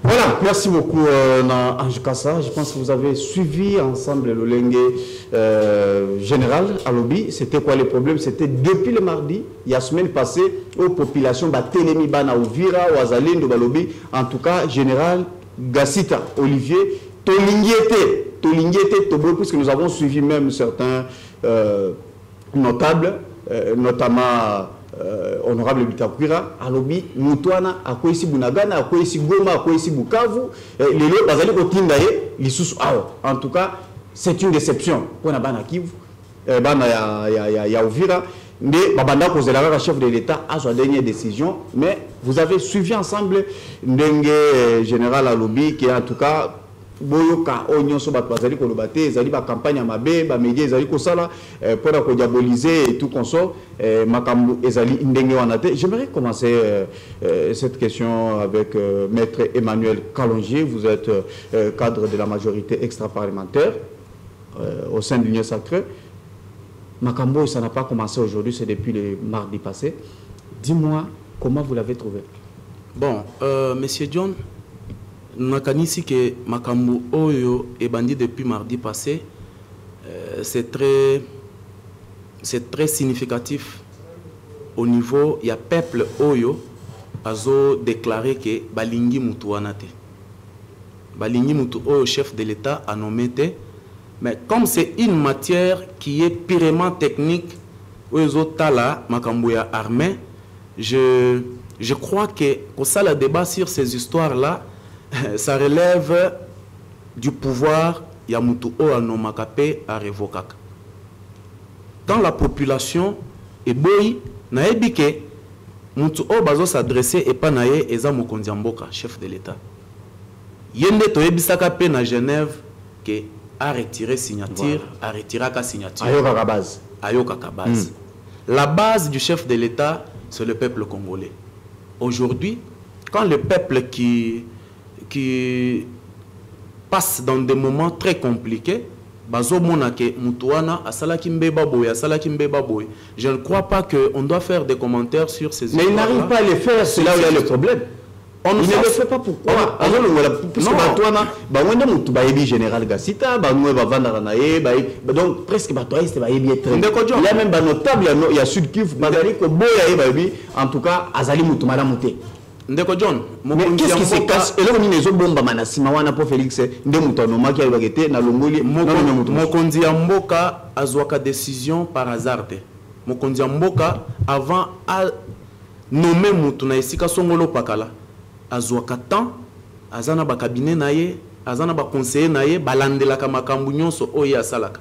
Voilà, merci beaucoup Ange Kassa. Je pense que vous avez suivi ensemble le Lengue général à Lobi. C'était quoi les problèmes? C'était depuis le mardi, il y a semaine passée, aux populations Batelemi Bana Uvira, Wazalendo Balobi, en tout cas, général Gassita Olivier, Tolinguete, Tobo, puisque nous avons suivi même certains notables, notamment honorable Bitakwira, Alobi, Mutuana, Akoisi Bunagana, Akoisi Goma, Akoisi Bukavu, les lots, Bazali Kotindaye, Lissous Awa. En tout cas, c'est une déception. Pour Bana Kivu, Bana ya Uvira, mais Babanda Kozelara, chef de l'État, a sa dernière décision. Mais vous avez suivi ensemble Ndenge général Alobi, qui est en tout cas boyoka onyo so bato bazali kolobate ezali ba campagne mabe ba média ezali kosala pour la diaboliser et tout consort makambo ezali ndenge wana te. J'aimerais commencer cette question avec maître Emmanuel Kalongier. Vous êtes cadre de la majorité extra-parlementaire au sein de l'Union sacrée. Makambo, ça n'a pas commencé aujourd'hui, c'est depuis le mardi passé. Dis-moi comment vous l'avez trouvé. Bon, monsieur John, nakanisi que makambo oyo est bandit depuis mardi passé, c'est très significatif au niveau il y a peuple oyo azo déclaré que balingi mutu wanate balingi mutu oyo chef de l'État a nommé te, mais comme c'est une matière qui est purement technique oyo tala makambo ya armée, je crois que ça le débat sur ces histoires là ça relève du pouvoir Yamutu Oanomakapé à Revokak. Quand la population est boy, naebike mutu o bazo s'adresser et pas naye eza mokonzi mboka chef de l'état yende to yebisaka pe na Genève que a retiré signature a retiré ka signature ayoka ka base la base du chef de l'état c'est le peuple congolais. Aujourd'hui quand le peuple qui passe dans des moments très compliqués bazo monake mutuana asalaki mbeba boy asalaki mbeba boy, je ne crois pas que on doit faire des commentaires sur ces mais il n'arrive pas à les faire, c'est là où il y a le problème. On ne le fait pas pourquoi général Gassita donc presque il y a même notable il y a Sud Kivu en tout cas Azali Moutoumala Mouté. Ndeko John, mais qu'est-ce qui se casse? Et là, on est bomba manasima wana pour Félix de Moutonoma qui a été na Longoli. Mokonzi Mboka azwaka décision par hasard. Mokonzi Mboka avant à nommer Moutouna esika songolo pakala azwaka temps azana ba cabinet naye azana ba conseiller naye balandelaka makambu nyonso oya salaka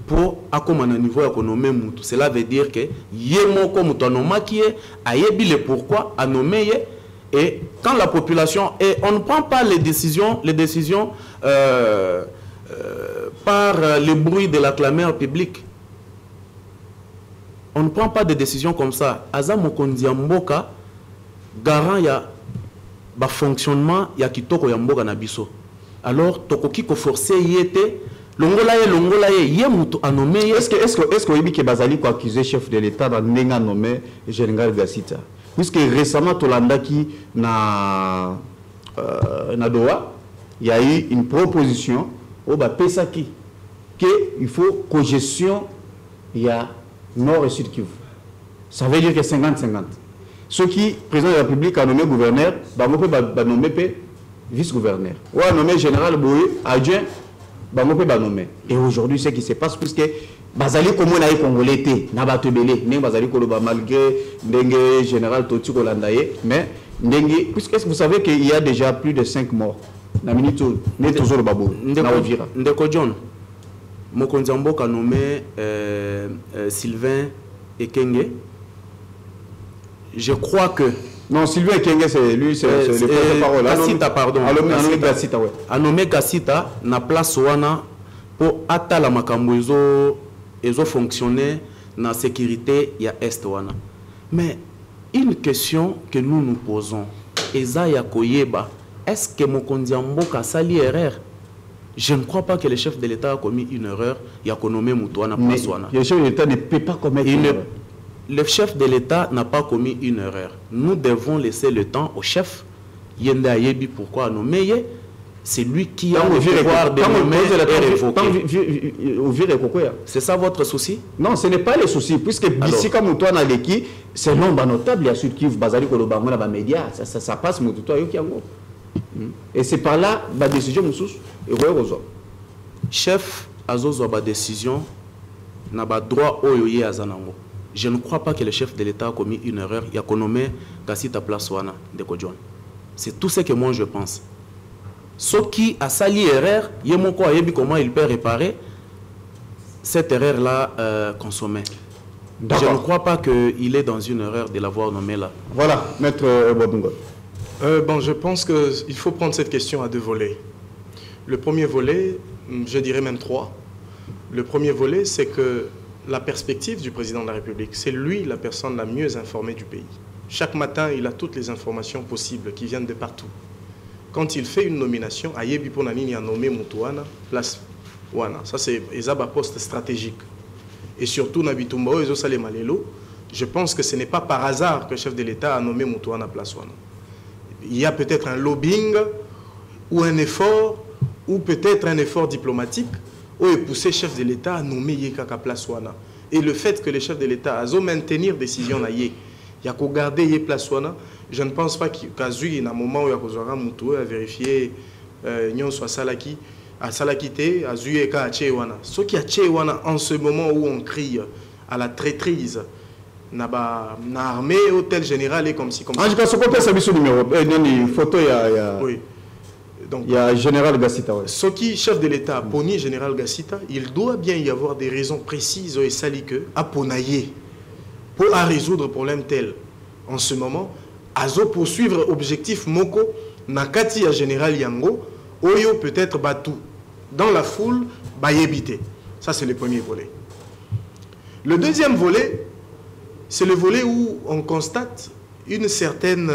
pour akoma na niveau ya ko nommer Moutou. Cela veut dire que yemoko Moutonoma qui est ayebi le pourquoi a nommé ye. Et quand la population, et on ne prend pas les décisions par le bruit de la clameur publique. On ne prend pas de décisions comme ça. Aza mokonzi ya mboka garant ya ba fonctionnement ya kitoko ya mboka na biso. Alors tokoki ko forcer yete longola ye ye mutu a nommé. Est-ce que oyebi ke bazali ko accuser chef de l'État dans nenga nommé Général Gassita? Puisque récemment, Tolandaki na Doha, il y a eu une proposition au Pesaki qu'il faut cogestion il y a Nord et Sud Kivu. Ça veut dire que 50-50. Ceux qui, président de la République, a nommé gouverneur, va nommer vice-gouverneur. Ou a nommé général Boye, adjoint, va nommer. Et aujourd'hui, ce qui se passe, puisque bazali comme on a congolais na batebele ne bazali koloba malgré ndenge général Toti Kolandaye mais ndenge puisque vous savez qu'il y a déjà plus de 5 morts na minute ne toujours babo na Ovira ndeko John mokonzi mboka nommé Sylvain Ekenge. Je crois que non, Sylvain Ekenge c'est lui c'est le porte-parole. Gassita pardon. Gassita ouais. A nommé Gassita na place wana pour atala makambo ezo fonctionner dans la sécurité ya est wana. Mais une question que nous nous posons, eza ya koyeba, est-ce que mokonzi mboka sali erreur? Je ne crois pas que le chef de l'État a commis une erreur. Il a nommé Moutouana place wana. Le chef de l'État ne peut pas commettre une erreur. Le chef de l'État n'a pas commis une erreur. Nous devons laisser le temps au chef. Yende ayebi pourquoi nommer. C'est lui qui a le pouvoir de nommer et révoquer. C'est ça votre souci? Non, ce n'est pas le souci. Puisque Bissika Moutouana Leki, c'est l'ombre notable. Il y a Sud Kivu, Bazali Kolobango, la média. Ça passe Moutouana Yokiango. Et c'est par là la décision Moussous et Royo. Chef Azozo a décision n'a pas droit au yoye Azanango. Je ne crois pas que le chef de l'État a commis une erreur. Il a nommé Gassita Plaswana de Kodjon. C'est tout ce que moi je pense. Ce qui a sali erreur, Yemoko a yebi comment il peut réparer cette erreur-là consommée. Je ne crois pas qu'il est dans une erreur de l'avoir nommé là. Voilà, maître Bobungo. Bon, je pense qu'il faut prendre cette question à deux volets. Le premier volet, je dirais même trois. Le premier volet, c'est que la perspective du président de la République, c'est lui la personne la mieux informée du pays. Chaque matin, il a toutes les informations possibles qui viennent de partout. Quand il fait une nomination, Ayebi Ponanini a nommé Moutouana, place Wana. Ça, c'est un poste stratégique. Et surtout, Nabitumba et Zosale Malelo, je pense que ce n'est pas par hasard que le chef de l'État a nommé Moutouana place Wana. Il y a peut-être un lobbying ou un effort, ou peut-être un effort diplomatique, où il poussé le chef de l'État à nommer Yekaka place Wana. Et le fait que le chef de l'État a maintenir décision na Yé, il y a qu'à garder Yé place Wana, je ne pense pas qu'il y a un moment où il y a qu'à Moutou à vérifier Nyon soit Salaki, à Salakité, à Zuyeka à Tchéwana. Ce qui a Tchéwana en ce moment où on crie à la traîtrise, na armée hôtel général et comme si comme ça. Je pense qu'on peut savoir ce numéro. Une photo oui. Donc il y a général Gassita. Ouais. Ce qui chef de l'État poni général Gassita, il doit bien y avoir des raisons précises et saliques à ponailler pour résoudre problème tel. en ce moment, azo poursuivre objectif moko nakati ya général Yango, oyo peut-être batou dans la foule bayebité. Ça c'est le premier volet. Le deuxième volet, c'est le volet où on constate une certaine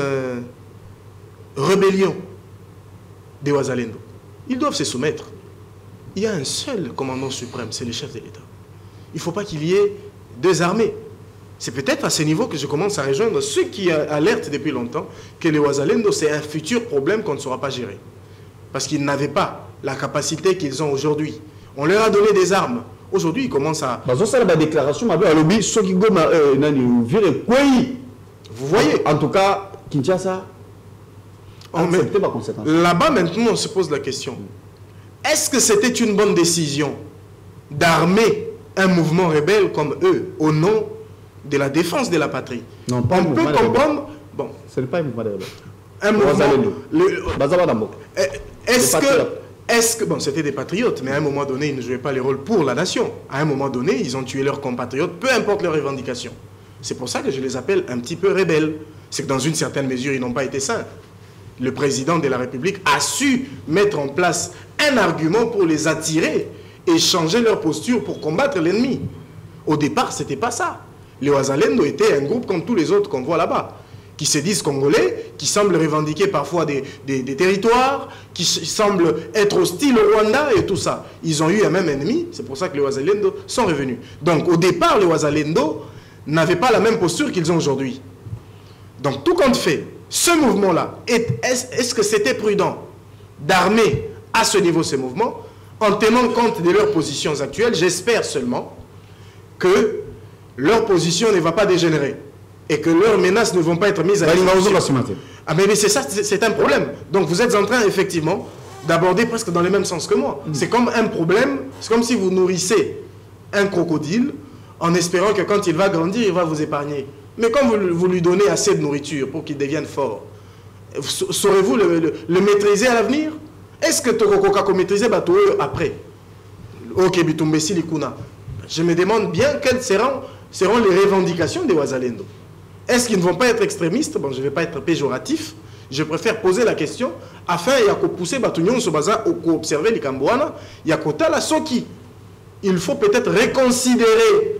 rébellion des Ouazalendo. Ils doivent se soumettre. Il y a un seul commandant suprême, c'est le chef de l'État. Il ne faut pas qu'il y ait deux armées. C'est peut-être à ce niveau que je commence à rejoindre ceux qui alertent depuis longtemps que les Ouazalendo, c'est un futur problème qu'on ne saura pas gérer. Parce qu'ils n'avaient pas la capacité qu'ils ont aujourd'hui. On leur a donné des armes. Aujourd'hui, ils commencent à... Vous voyez. En tout cas, Kinshasa... Là-bas, maintenant, on se pose la question. Est-ce que c'était une bonne décision d'armer un mouvement rebelle comme eux au nom de la défense de la patrie? Non, pas on peut comprendre... Bon, ce n'est pas un mouvement rebelle. Un mouvement... Est-ce que... Bon, c'était des patriotes, mais à un moment donné, ils ne jouaient pas les rôles pour la nation. À un moment donné, ils ont tué leurs compatriotes, peu importe leurs revendications. C'est pour ça que je les appelle un petit peu rebelles. C'est que dans une certaine mesure, ils n'ont pas été sains. Le président de la République a su mettre en place un argument pour les attirer et changer leur posture pour combattre l'ennemi. Au départ, ce n'était pas ça. Les Ouazalendo étaient un groupe comme tous les autres qu'on voit là-bas, qui se disent congolais, qui semblent revendiquer parfois des territoires, qui semblent être hostiles au Rwanda et tout ça. Ils ont eu un même ennemi, c'est pour ça que les Ouazalendo sont revenus. Donc au départ, les Ouazalendo n'avaient pas la même posture qu'ils ont aujourd'hui. Donc tout compte fait, ce mouvement-là, est-ce que c'était prudent d'armer à ce niveau ce mouvement en tenant compte de leurs positions actuelles? J'espère seulement que leur position ne va pas dégénérer et que leurs menaces ne vont pas être mises à exécution. Ah mais c'est ça, c'est un problème. Donc vous êtes en train effectivement d'aborder presque dans le même sens que moi. C'est comme un problème, c'est comme si vous nourrissez un crocodile en espérant que quand il va grandir, il va vous épargner. Mais quand vous lui donnez assez de nourriture pour qu'il devienne fort, saurez-vous le maîtriser à l'avenir? Est-ce que Tokokoka peut maîtriser après? Ok, Bitumbesi Likuna. Je me demande bien quelles seront les revendications des Ouazalendo. Est-ce qu'ils ne vont pas être extrémistes? Bon, je ne vais pas être péjoratif. Je préfère poser la question afin de pousser Batunion Sobaza ou observer les Cambouana. Yakota la Soki. Il faut peut-être reconsidérer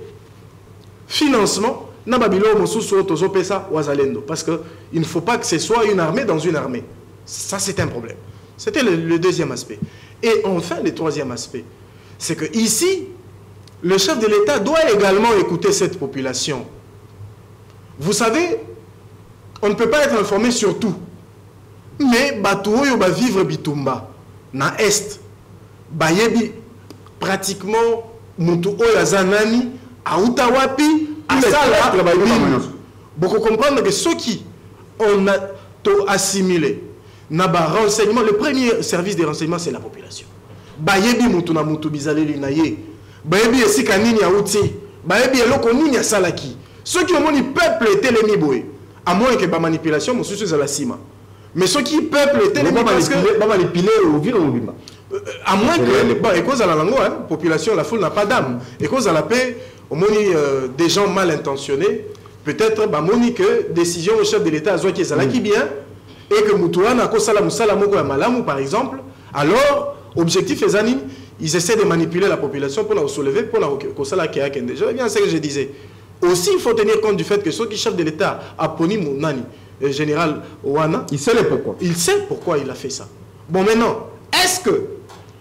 financement. Parce qu'il ne faut pas que ce soit une armée dans une armée. Ça, c'est un problème. C'était le deuxième aspect. Et enfin, le troisième aspect, c'est que ici, le chef de l'État doit également écouter cette population. Vous savez, on ne peut pas être informé sur tout. Mais Batouoyo va vivre Bitumba, na Est. Bayebi, pratiquement, Moutou Oyazanani, à Utawapi, beaucoup comprendre que ceux qui ont assimilé renseignement, le premier service de renseignement, c'est la population. Bayebi mutuna mutu bizaleli na ye. Bayebi esika nini ya uti. Bayebi eloko nini ya salaki. Ceux qui ont moni peuple était les miboé. À moins que ba manipulation monsieur za la cima. Mais ceux qui peuple était les parce que ba manipuler au vivre au bimba. À moins que bon et cause à la langue population la foule n'a pas d'âme. Et cause à la paix au moni des gens mal intentionnés, peut-être bah moni que décision au chef de l'État a qui est bien et que Moutouana Kosala Moussala Moko ya Malamu par exemple, alors objectif est anime, ils essaient de manipuler la population pour la soulever pour la Kosala Kea Kende. Je reviens à ce que je disais. Aussi il faut tenir compte du fait que ceux qui chef de l'État a poni Mounani, général Ouana, il sait pourquoi. Il sait pourquoi il a fait ça. Bon maintenant, est-ce que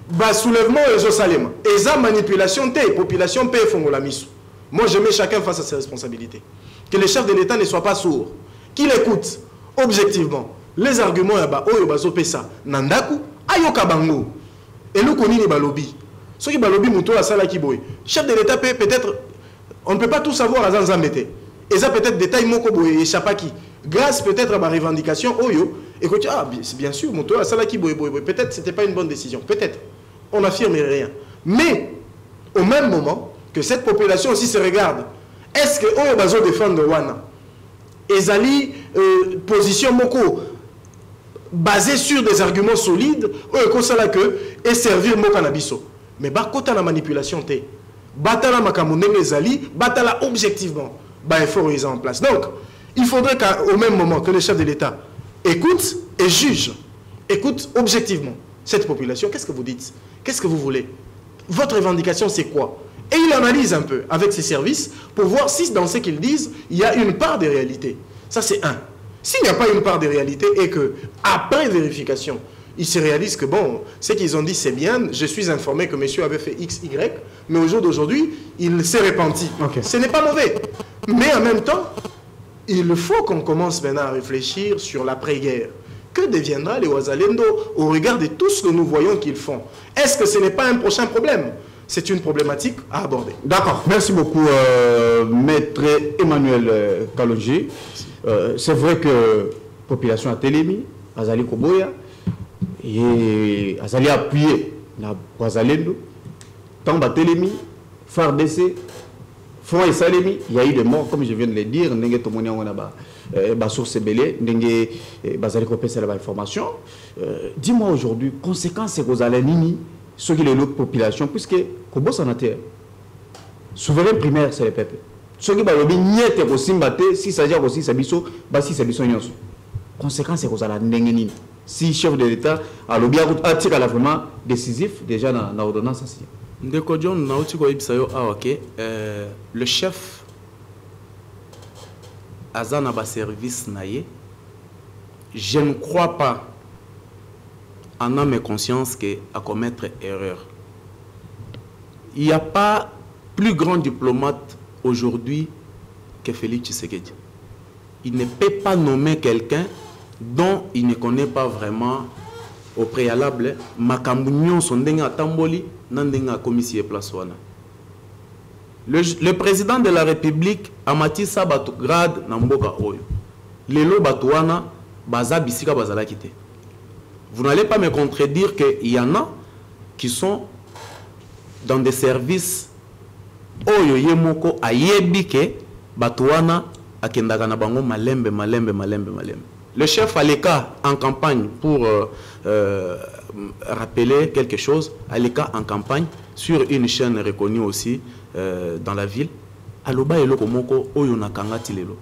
bah soulèvement et Josalema et ça manipulation té population paye fongola misu. Moi, je mets chacun face à ses responsabilités. Que le chef de l'État ne soit pas sourd. Qu'il écoute objectivement les arguments ya ba oyo bazo pesa nandaku ayoka bango. Et nous connaissons les balobi. Ceux qui balobi muto la sala qui boy. Chef de l'État peut-être on ne peut pas tout savoir à Zanzambete. Et ça peut-être détail moko boy échappaki. Grâce peut-être à ma revendication oyo et que bien sûr muto la sala qui boy peut-être c'était pas une bonne décision. Peut-être. On n'affirme rien. Mais au même moment que cette population aussi se regarde. Est-ce que on va défendre Wana? Ezali position moko basée sur des arguments solides, et servir Moka Nabiso. Mais bakota la manipulation te. Batala makamune ezali, batala objectivement. Bah effort est en place. Donc, Il faudrait qu'au même moment que le chef de l'État écoute et juge, écoute objectivement cette population. Qu'est-ce que vous dites? Qu'est-ce que vous voulez? Votre revendication, c'est quoi? Et il analyse un peu avec ses services pour voir si dans ce qu'ils disent, il y a une part de réalité. Ça, c'est un. S'il n'y a pas une part de réalité et que, après vérification, ils se réalisent que, bon, ce qu'ils ont dit, c'est bien, je suis informé que monsieur avait fait X, Y, mais au jour d'aujourd'hui, il s'est repenti. Okay. Ce n'est pas mauvais. Mais en même temps, il faut qu'on commence maintenant à réfléchir sur l'après-guerre. Que deviendra les Ouazalendo au regard de tout ce que nous voyons qu'ils font? Est-ce que ce n'est pas un prochain problème? C'est une problématique à aborder. D'accord. Merci beaucoup, Maître Emmanuel Kalonji. C'est vrai que la population a télémi, Azali Koboya, et Azali a appuyé na Ouazalendo. Tant que télémi, FARDC, Front et Salemi, il y a eu des morts, comme je viens de le dire. N'engé tomoni on a source belé, n'engé bazali kopé c'est la information. Dis-moi aujourd'hui, conséquence c'est aux alénini, ceux qui les autres populations, puisque Kobo sanataire, souverain primaire c'est le peuple. Ceux qui balobi niete ko simbate, si ça dit aussi sabiso, basi sabiso nyonso. Conséquence c'est aux alénini. Si chef de l'État a lobby a tiré la vraiment décisif déjà dans l'ordonnance aussi. Le chef Azanaba service naïe, je ne crois pas en âme et conscience qu'à commettre erreur. Il n'y a pas plus grand diplomate aujourd'hui que Félix Tshisekedi. Il ne peut pas nommer quelqu'un dont il ne connaît pas vraiment au préalable Makambunyon Sondenga Tamboli Nandenga Commissie Place Wana. Le président de la République Amati Sabatu grade Namboka Oyo. Lelo Batouana Baza Bisika Bazala Kite. Vous n'allez pas me contredire qu'il y en a qui sont dans des services Oyo Yemoko Ayebike Batouana Akendagana Bango Malembe. Le chef Aleka en campagne pour rappeler quelque chose, Aleka en campagne sur une chaîne reconnue aussi dans la ville. Aloba eloko moko oyo nakangati lelo.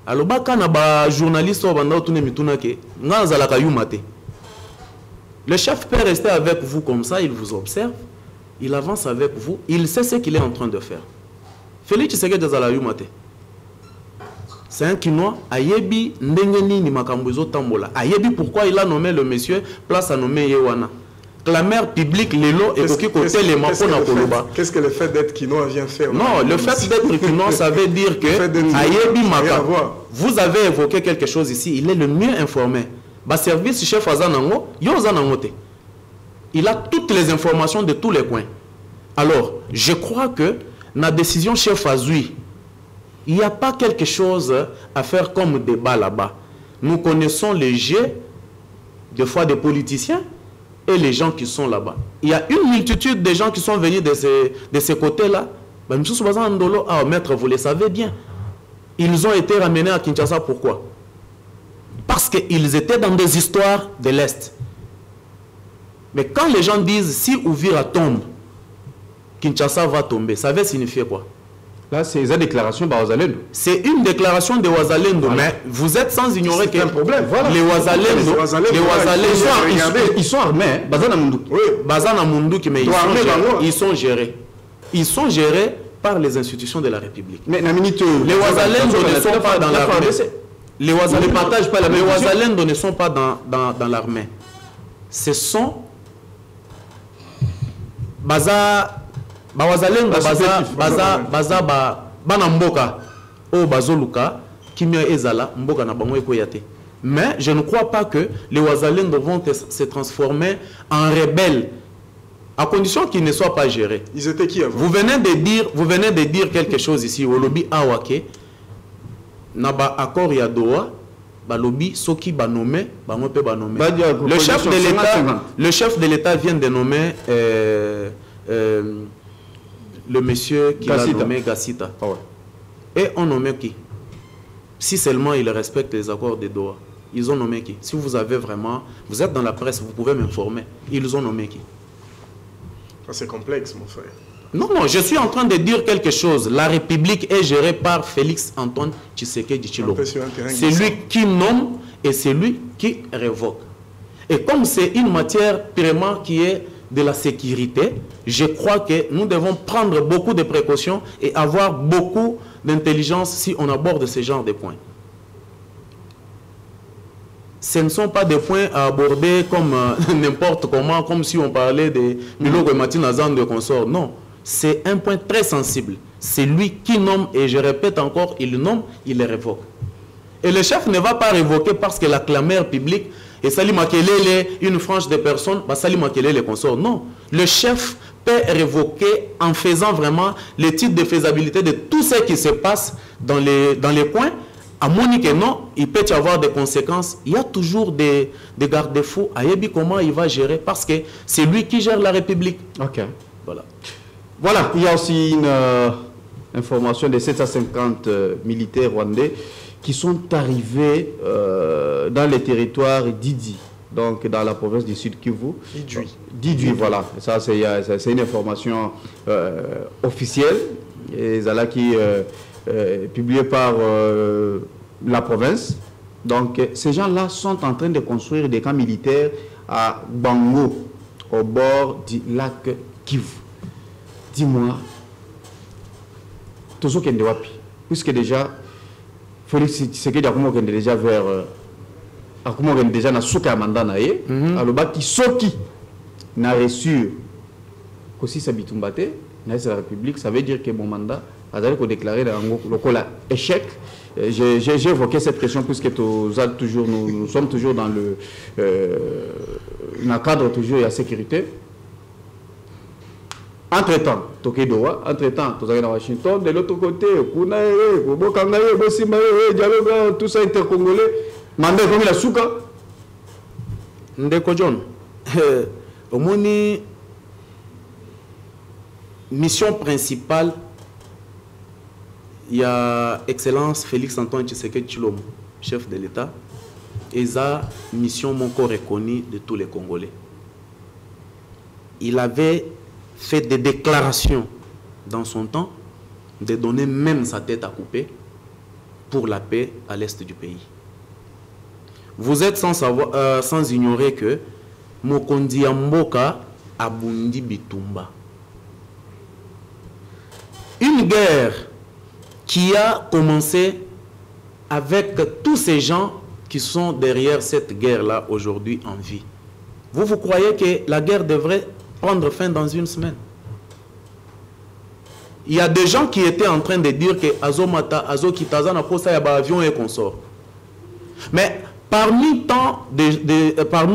Aloba kana ba journaliste o banda otune mituna ke ngazala kayumate. Le chef peut rester avec vous comme ça, il vous observe, il avance avec vous, il sait ce qu'il est en train de faire. Félix Tshisekedi azala yumate. C'est un Kinois, Ayebi Ndengeni ni Makambuzo Tambola. Ayebi pourquoi il a nommé le monsieur, place à nommer Yewana. Clameur publique, Lelo et Koki Kote les Mapona Koloba. Qu'est-ce que le fait d'être Kinois vient faire? Non, le fait d'être Kinois, ça veut dire que Ayebi Maka, vous avez évoqué quelque chose ici, il est le mieux informé. Bah service chef Azanango, Yozanangote. Il a toutes les informations de tous les coins. Alors, je crois que la décision chef Azoui, il n'y a pas quelque chose à faire comme débat là-bas. Nous connaissons les jets, des fois des politiciens, et les gens qui sont là-bas. Il y a une multitude de gens qui sont venus de ces côtés-là. Maître, vous le savez bien. Ils ont été ramenés à Kinshasa, pourquoi? Parce qu'ils étaient dans des histoires de l'Est. Mais quand les gens disent, si Ouvira tombe, Kinshasa va tomber, ça veut signifier quoi? Là, c'est une déclaration de Ouazalendo. C'est une déclaration de Ouazalendo, voilà. Mais vous êtes sans ignorer qu'il y a un problème. Voilà. Les Ouazalendo, ils sont armés. Bazana Mundu. Oui, Bazana Mundu, mais ils sont gérés. Ils sont gérés par les institutions de la République. Mais les Ouazalendo ne sont pas dans l'armée. Les Ouazalendo ne sont pas dans l'armée. Ce sont Bawazalendo baza banamboka o bazoluka kimia ezala mboka na bango ekoyate. Mais je ne crois pas que les Ouazalendo vont se transformer en rebelles à condition qu'ils ne soient pas gérés. Ils étaient qui avant? Vous venez de dire quelque chose ici au lobby Awake naba accord ya Doha ba lobby soki ba nommé ba ngope ba nommé. Le chef de l'État vient de nommer le monsieur qui l'a nommé Gassita. Ah ouais. Et on nommé qui? Si seulement il respecte les accords de Doha. Ils ont nommé qui? Si vous avez vraiment... Vous êtes dans la presse, vous pouvez m'informer. Ils ont nommé qui? C'est complexe, mon frère. Non, non, je suis en train de dire quelque chose. La République est gérée par Félix Antoine Tshisekedi Tshilombo. C'est lui qui nomme et c'est lui qui révoque. Et comme c'est une matière purement qui est de la sécurité, je crois que nous devons prendre beaucoup de précautions et avoir beaucoup d'intelligence si on aborde ce genre de points. Ce ne sont pas des points à aborder comme n'importe comment, comme si on parlait de Miloko et Martin Azan de consort. Non, c'est un point très sensible. C'est lui qui nomme, et je répète encore, il nomme, il le révoque. Et le chef ne va pas révoquer parce que la clameur publique, et Sali Makelele, une frange de personnes, bah Sali Makelele consort. Non, le chef peut révoquer en faisant vraiment l'étude de faisabilité de tout ce qui se passe dans les coins. À Monique, non, il peut y avoir des conséquences. Il y a toujours des garde-fous. À Yebi, comment il va gérer? Parce que c'est lui qui gère la République. Ok. Voilà. Voilà, il y a aussi une information de 750 militaires rwandais qui sont arrivés dans les territoires d'Idi, donc dans la province du Sud Kivu. D'Idui, voilà. Ça, c'est une information officielle. Et Zala qui publiée par la province. Donc, ces gens-là sont en train de construire des camps militaires à Bango, au bord du lac Kivu. Dis-moi, Tozo Kendewapi, puisque déjà, Félix Tshisekedi a déjà vers déjà na souka mandat na ye, alors qui soki n'a reçu aussi sa bitumbate, na la République, ça veut dire que mon mandat a déclaré le échec. J'ai évoqué cette question puisque nous sommes toujours dans le cadre toujours de la sécurité. Entre-temps, Tokedoa, entre-temps, tu es à Washington, de l'autre côté, tout ça intercongolais, mandat comme la souka. Ndeko John, au moni, mission principale, il y a Excellence Félix Antoine Tshisekedi Tshilombo, chef de l'État, et sa mission mon corps reconnue de tous les Congolais. Il avait fait des déclarations dans son temps, de donner même sa tête à couper pour la paix à l'est du pays. Vous êtes sans ignorer que Mokondi Mboka abundi bitumba. Une guerre qui a commencé avec tous ces gens qui sont derrière cette guerre-là aujourd'hui en vie. Vous croyez que la guerre devrait prendre fin dans une semaine? Il y a des gens qui étaient en train de dire que Azomata, Azokitaza n'a pas ça, il y a avion et consort. Mais parmi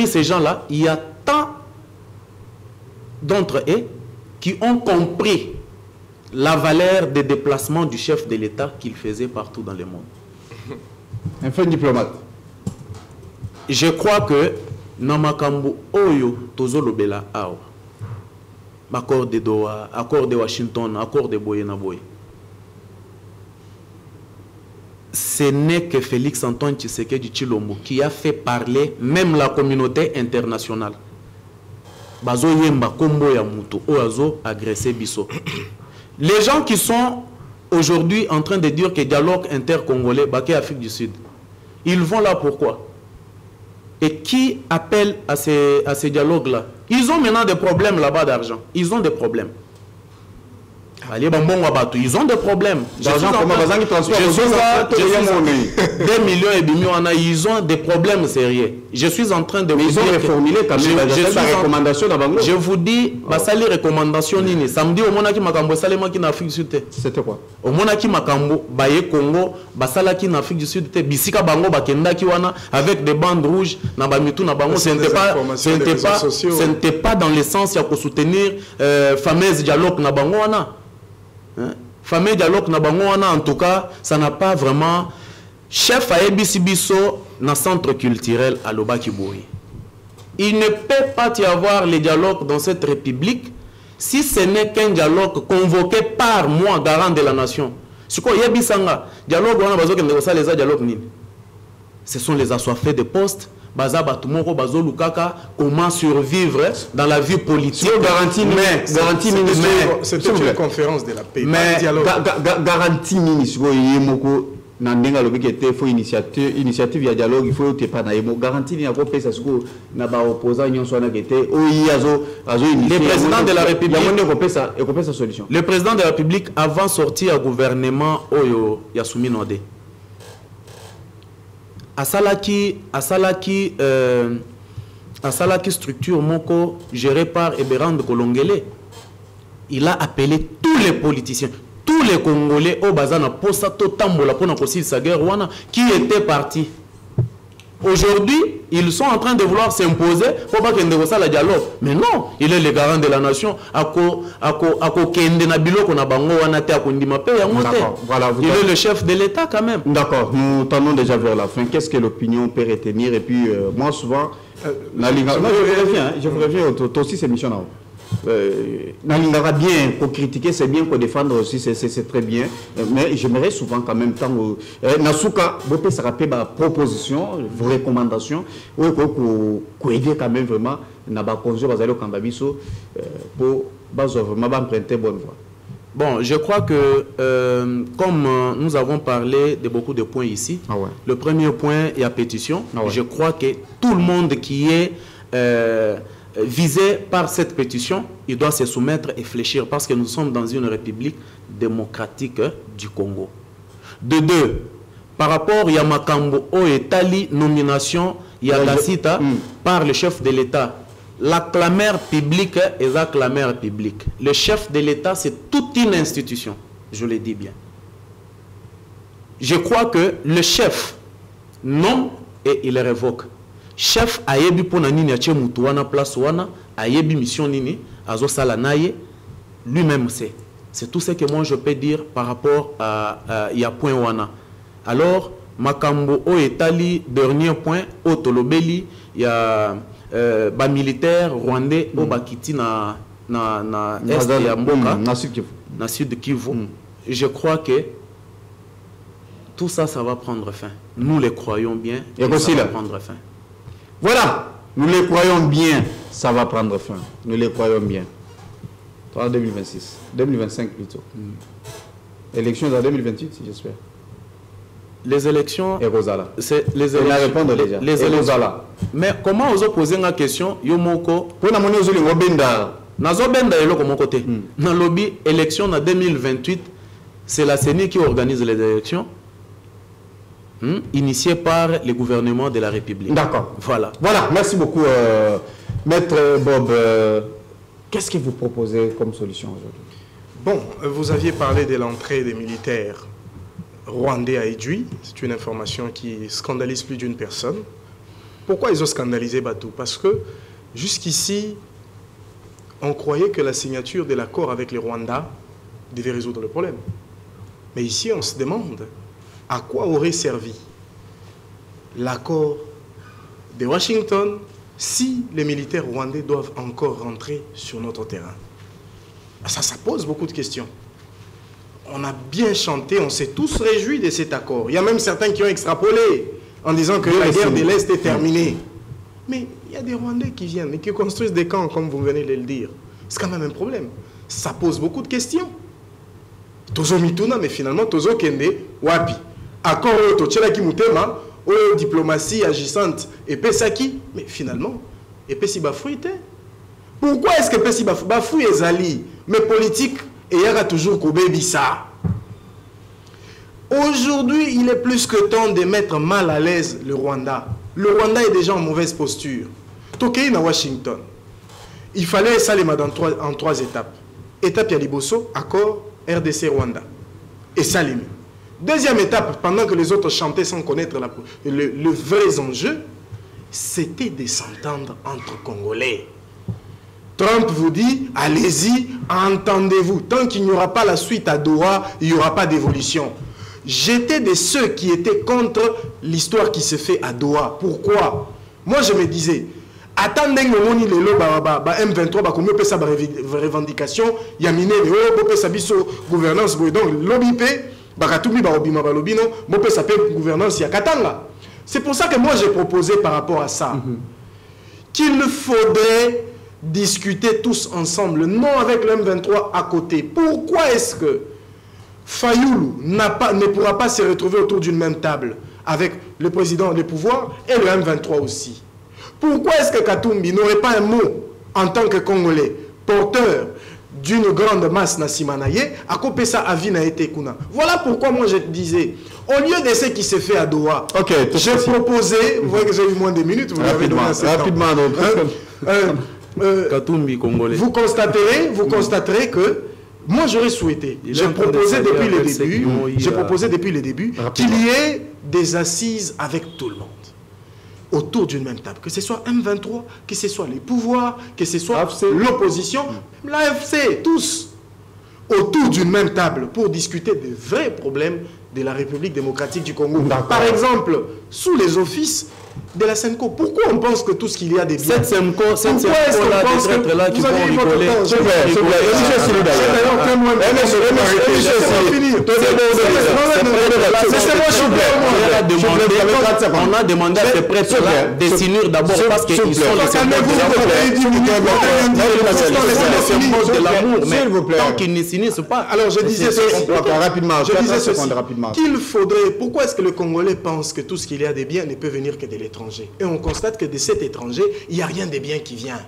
ces gens-là, il y a tant d'entre eux qui ont compris la valeur des déplacements du chef de l'État qu'il faisait partout dans le monde. Un fin diplomate. Je crois que Namakambu Oyo Tozolobela Awa, accord de Doha, accord de Washington, accord de Boye-Naboye, ce n'est que Félix Antoine Tshisekedi Tshilombo qui a fait parler même la communauté internationale. Bazo Yemba Kombo ya Mutu Oazo agressé Bisso. Les gens qui sont aujourd'hui en train de dire que dialogue intercongolais, Baké Afrique du Sud, ils vont là pourquoi? Et qui appelle à ces dialogues-là? Ils ont maintenant des problèmes là-bas d'argent. Ils ont des problèmes. Ils ont des problèmes. D'argent, comment ils transfèrent 2 millions et demi, ils ont des problèmes sérieux. Je suis en train de vous dire. Ils ont reformulé quand même la recommandation d'Abango. Je vous dis, basali recommandation nini. Samedi, au Monaki Makambo, Salemaki en Afrique du Sud. C'était quoi? Au Monaki Makambo, Baye Congo, Basalaki en Afrique du Sud, Bisika Bango, Bakendaki Wana, avec des bandes rouges, Nabamitu, Nabango. Ce n'était pas dans le sens de soutenir fameuse dialogue Nabango Wana. Fameux dialogue na bango wana, en tout cas, ça n'a pas vraiment. Chef à Ebisibiso na centre culturel à Lobakiboui. Il ne peut pas y avoir les dialogues dans cette république si ce n'est qu'un dialogue convoqué par moi, garant de la nation. Ce qu'on Yebisanga, dialogue wana bazo kende ça les dialogue nini. Ce sont les assoiffés de postes, Bazaba Tumoko, Bazo Lukaka, comment survivre dans la vie politique. C'était une conférence de la paix. Mais garantie ministre, Nandenga lobby était faut initiative via dialogue il faut te pas na garantie ni ako pesa siko na ba opposant nyon so na kete o yazo le président de la République ko pesa solution. Le président de la République avant sortir au gouvernement oyo Yasumi Node asalaki structure moko gérée par Eberand Kolongele. Il a appelé tous les politiciens, tous les Congolais au Bazana Posa Totambola pour sa guerre qui étaient partis. Aujourd'hui, ils sont en train de vouloir s'imposer pour pas qu'il y ait un dialogue. Mais non, il est le garant de la nation. Il est le chef de l'État quand même. D'accord, nous tendons déjà vers la fin. Qu'est-ce que l'opinion peut retenir? Et puis, moi souvent, je vous reviens aussi ces missions-là. Nalingara bien, pour critiquer c'est bien, pour défendre aussi c'est très bien, mais j'aimerais souvent quand même temps Nasuka, vous pouvez se rappeler ma proposition, vos recommandations, pour aider quand même vraiment Naba Konzo Bazalo Kambabiso pour vraiment emprunter bonne voie. Bon, je crois que comme nous avons parlé de beaucoup de points ici, le premier point est la pétition. Je crois que tout le monde qui est visé par cette pétition, il doit se soumettre et fléchir parce que nous sommes dans une république démocratique du Congo. De deux, par rapport à Yamakambo et Tali, nomination Yagasita par le chef de l'État, la clameur publique est la clameur publique. Le chef de l'État, c'est toute une institution, je le dis bien. Je crois que le chef nomme et il révoque. Chef ayebi pona nini atie mutu wana place wana ayebi mission nini azo sala naye lui-même c'est tout ce que moi je peux dire par rapport à ya point wana. Alors makambo o etali dernier point o tolobeli ya ba militaire rwandais o bakiti na est ya mboka na sud Kivu. Je crois que tout ça va prendre fin. Nous les croyons bien et ça va prendre fin. Voilà, nous les croyons bien, ça va prendre fin. Nous les croyons bien. En 2026, 2025 plutôt. Élections en 2028, j'espère. Les élections. Et Rosala. C'est les élections. Répondre déjà. Les élections. Mais comment vous posez la question, Yomoko? Pour la monnaie, vous avez benda. Nazo benda est là comme côté. Dans le lobby, élection en 2028, c'est la CENI qui organise les élections. Initié par le gouvernement de la République. D'accord. Voilà. Voilà, merci beaucoup, Maître Bob. Qu'est-ce que vous proposez comme solution aujourd'hui? Bon, vous aviez parlé de l'entrée des militaires rwandais à Idjouy. C'est une information qui scandalise plus d'une personne. Pourquoi ils ont scandalisé Batou? Parce que jusqu'ici, on croyait que la signature de l'accord avec les Rwandais devait résoudre le problème. Mais ici, on se demande à quoi aurait servi l'accord de Washington si les militaires rwandais doivent encore rentrer sur notre terrain? Ça pose beaucoup de questions. On a bien chanté, on s'est tous réjouis de cet accord. Il y a même certains qui ont extrapolé en disant que la guerre de l'Est est terminée. Mais il y a des Rwandais qui viennent et qui construisent des camps, comme vous venez de le dire. C'est quand même un problème. Ça pose beaucoup de questions. Tozo mituna, mais finalement, Tozo kende, wapi. Accord au Tchelaki Moutema, au diplomatie agissante, et Pesaki, mais finalement, et Pessi Bafouite. Pourquoi est-ce que Pessi Bafou est Zali, mais politique, et il y aura toujours Kobe ça? Aujourd'hui, il est plus que temps de mettre mal à l'aise le Rwanda. Le Rwanda est déjà en mauvaise posture. Tokei à Washington. Il fallait ça en trois étapes. Étape Yaliboso, accord RDC-Rwanda. Et Salimi. Deuxième étape, pendant que les autres chantaient sans connaître le vrai enjeu, c'était de s'entendre entre Congolais. Trump vous dit, allez-y, entendez-vous. Tant qu'il n'y aura pas la suite à Doha, il n'y aura pas d'évolution. J'étais de ceux qui étaient contre l'histoire qui se fait à Doha. Pourquoi? Moi, je me disais, attendez que le M23 comme peut sa revendication yamine le peut sa biso gouvernance donc l'OBP bakatumi ba obima ba lobino mo peut sa gouvernance ya Katanga C'est pour ça que moi j'ai proposé par rapport à ça qu'il faudrait discuter tous ensemble, non avec le M23 à côté. Pourquoi est-ce que Fayoulou ne pourra pas se retrouver autour d'une même table avec le président des pouvoirs et le M23 aussi? Pourquoi est-ce que Katumbi n'aurait pas un mot en tant que Congolais, porteur d'une grande masse Nassimanaye, à couper ça à Vina et Tekuna? Voilà pourquoi moi je disais, au lieu de ce qui s'est fait à Doha, j'ai proposé, vous voyez que j'ai eu moins de minutes, vous l'avez donné rapidement. Katumbi congolais. Vous constaterez que moi j'aurais souhaité, j'ai proposé depuis le début, qu'il y ait des assises avec tout le monde autour d'une même table, que ce soit M23, que ce soit les pouvoirs, que ce soit l'opposition, l'AFC, tous autour d'une même table pour discuter des vrais problèmes de la République démocratique du Congo. Par exemple, sous les offices de la SENCO. Pourquoi on pense que tout ce qu'il y a des biens... Cette SENCO-là, des là qui vont rigoler. On a demandé à ces prêtres-là de s'unir d'abord parce qu'ils sont les symboles de l'amour. Mais tant qu'ils ne s'unissent pas... Alors je disais qu'il faudrait... Pourquoi est-ce que le Congolais pense que tout ce qu'il y a des biens ne peut venir que de l'étranger? Et on constate que de cet étranger, il n'y a rien de bien qui vient.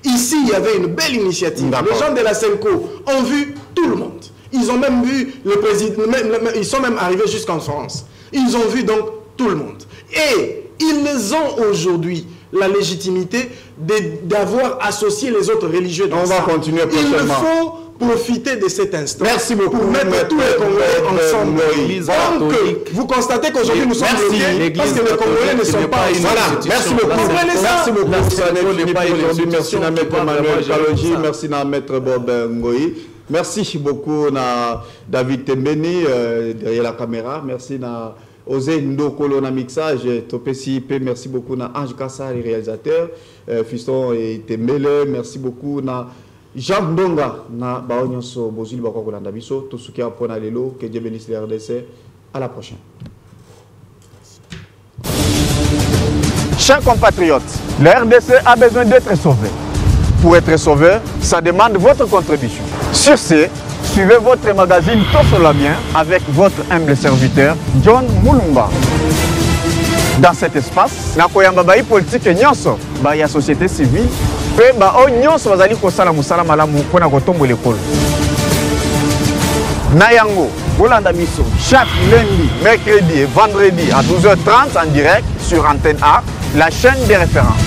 Ici, il y avait une belle initiative. Les gens de la SENCO ont vu tout le monde. Ils ont même vu le président, ils sont même arrivés jusqu'en France. Ils ont vu donc tout le monde. Et ils ont aujourd'hui la légitimité d'avoir associé les autres religieux dans ça. On va continuer prochainement. Il faut profiter de cet instant. Merci beaucoup. Pour mettre tous les Congolais ensemble. Donc, vous constatez qu'aujourd'hui nous sommes bloqués parce que les Congolais ne sont pas... Voilà, merci beaucoup. Merci beaucoup. Merci à Maître Emmanuel Kaloji, merci à Maître Bob Ngoyi. Merci beaucoup à David Tembeni derrière la caméra. Merci à Osé Ndokolo na mixage, Topesi IP, merci beaucoup à Ange Kassa, les réalisateurs, Fiston et Tembele, merci beaucoup à Jean Ndonga, na Baonyoso Bozuli Bakoko Landabiso, Tosukia Pona Lelo, que Dieu bénisse les RDC. À la prochaine. Chers compatriotes, la RDC a besoin d'être sauvé. Pour être sauvé, ça demande votre contribution. Sur ce, suivez votre magazine Tosolabien avec votre humble serviteur John Mulumba. Dans cet espace, nakoyamba bai politique nyonso, ba ya société civile, pe ba o nyonso bazali kosala musala malamu pona kotombo l'école. Nayango, Bolanda Miso, chaque lundi, mercredi et vendredi à 12h30 en direct sur Antenne A, la chaîne des références.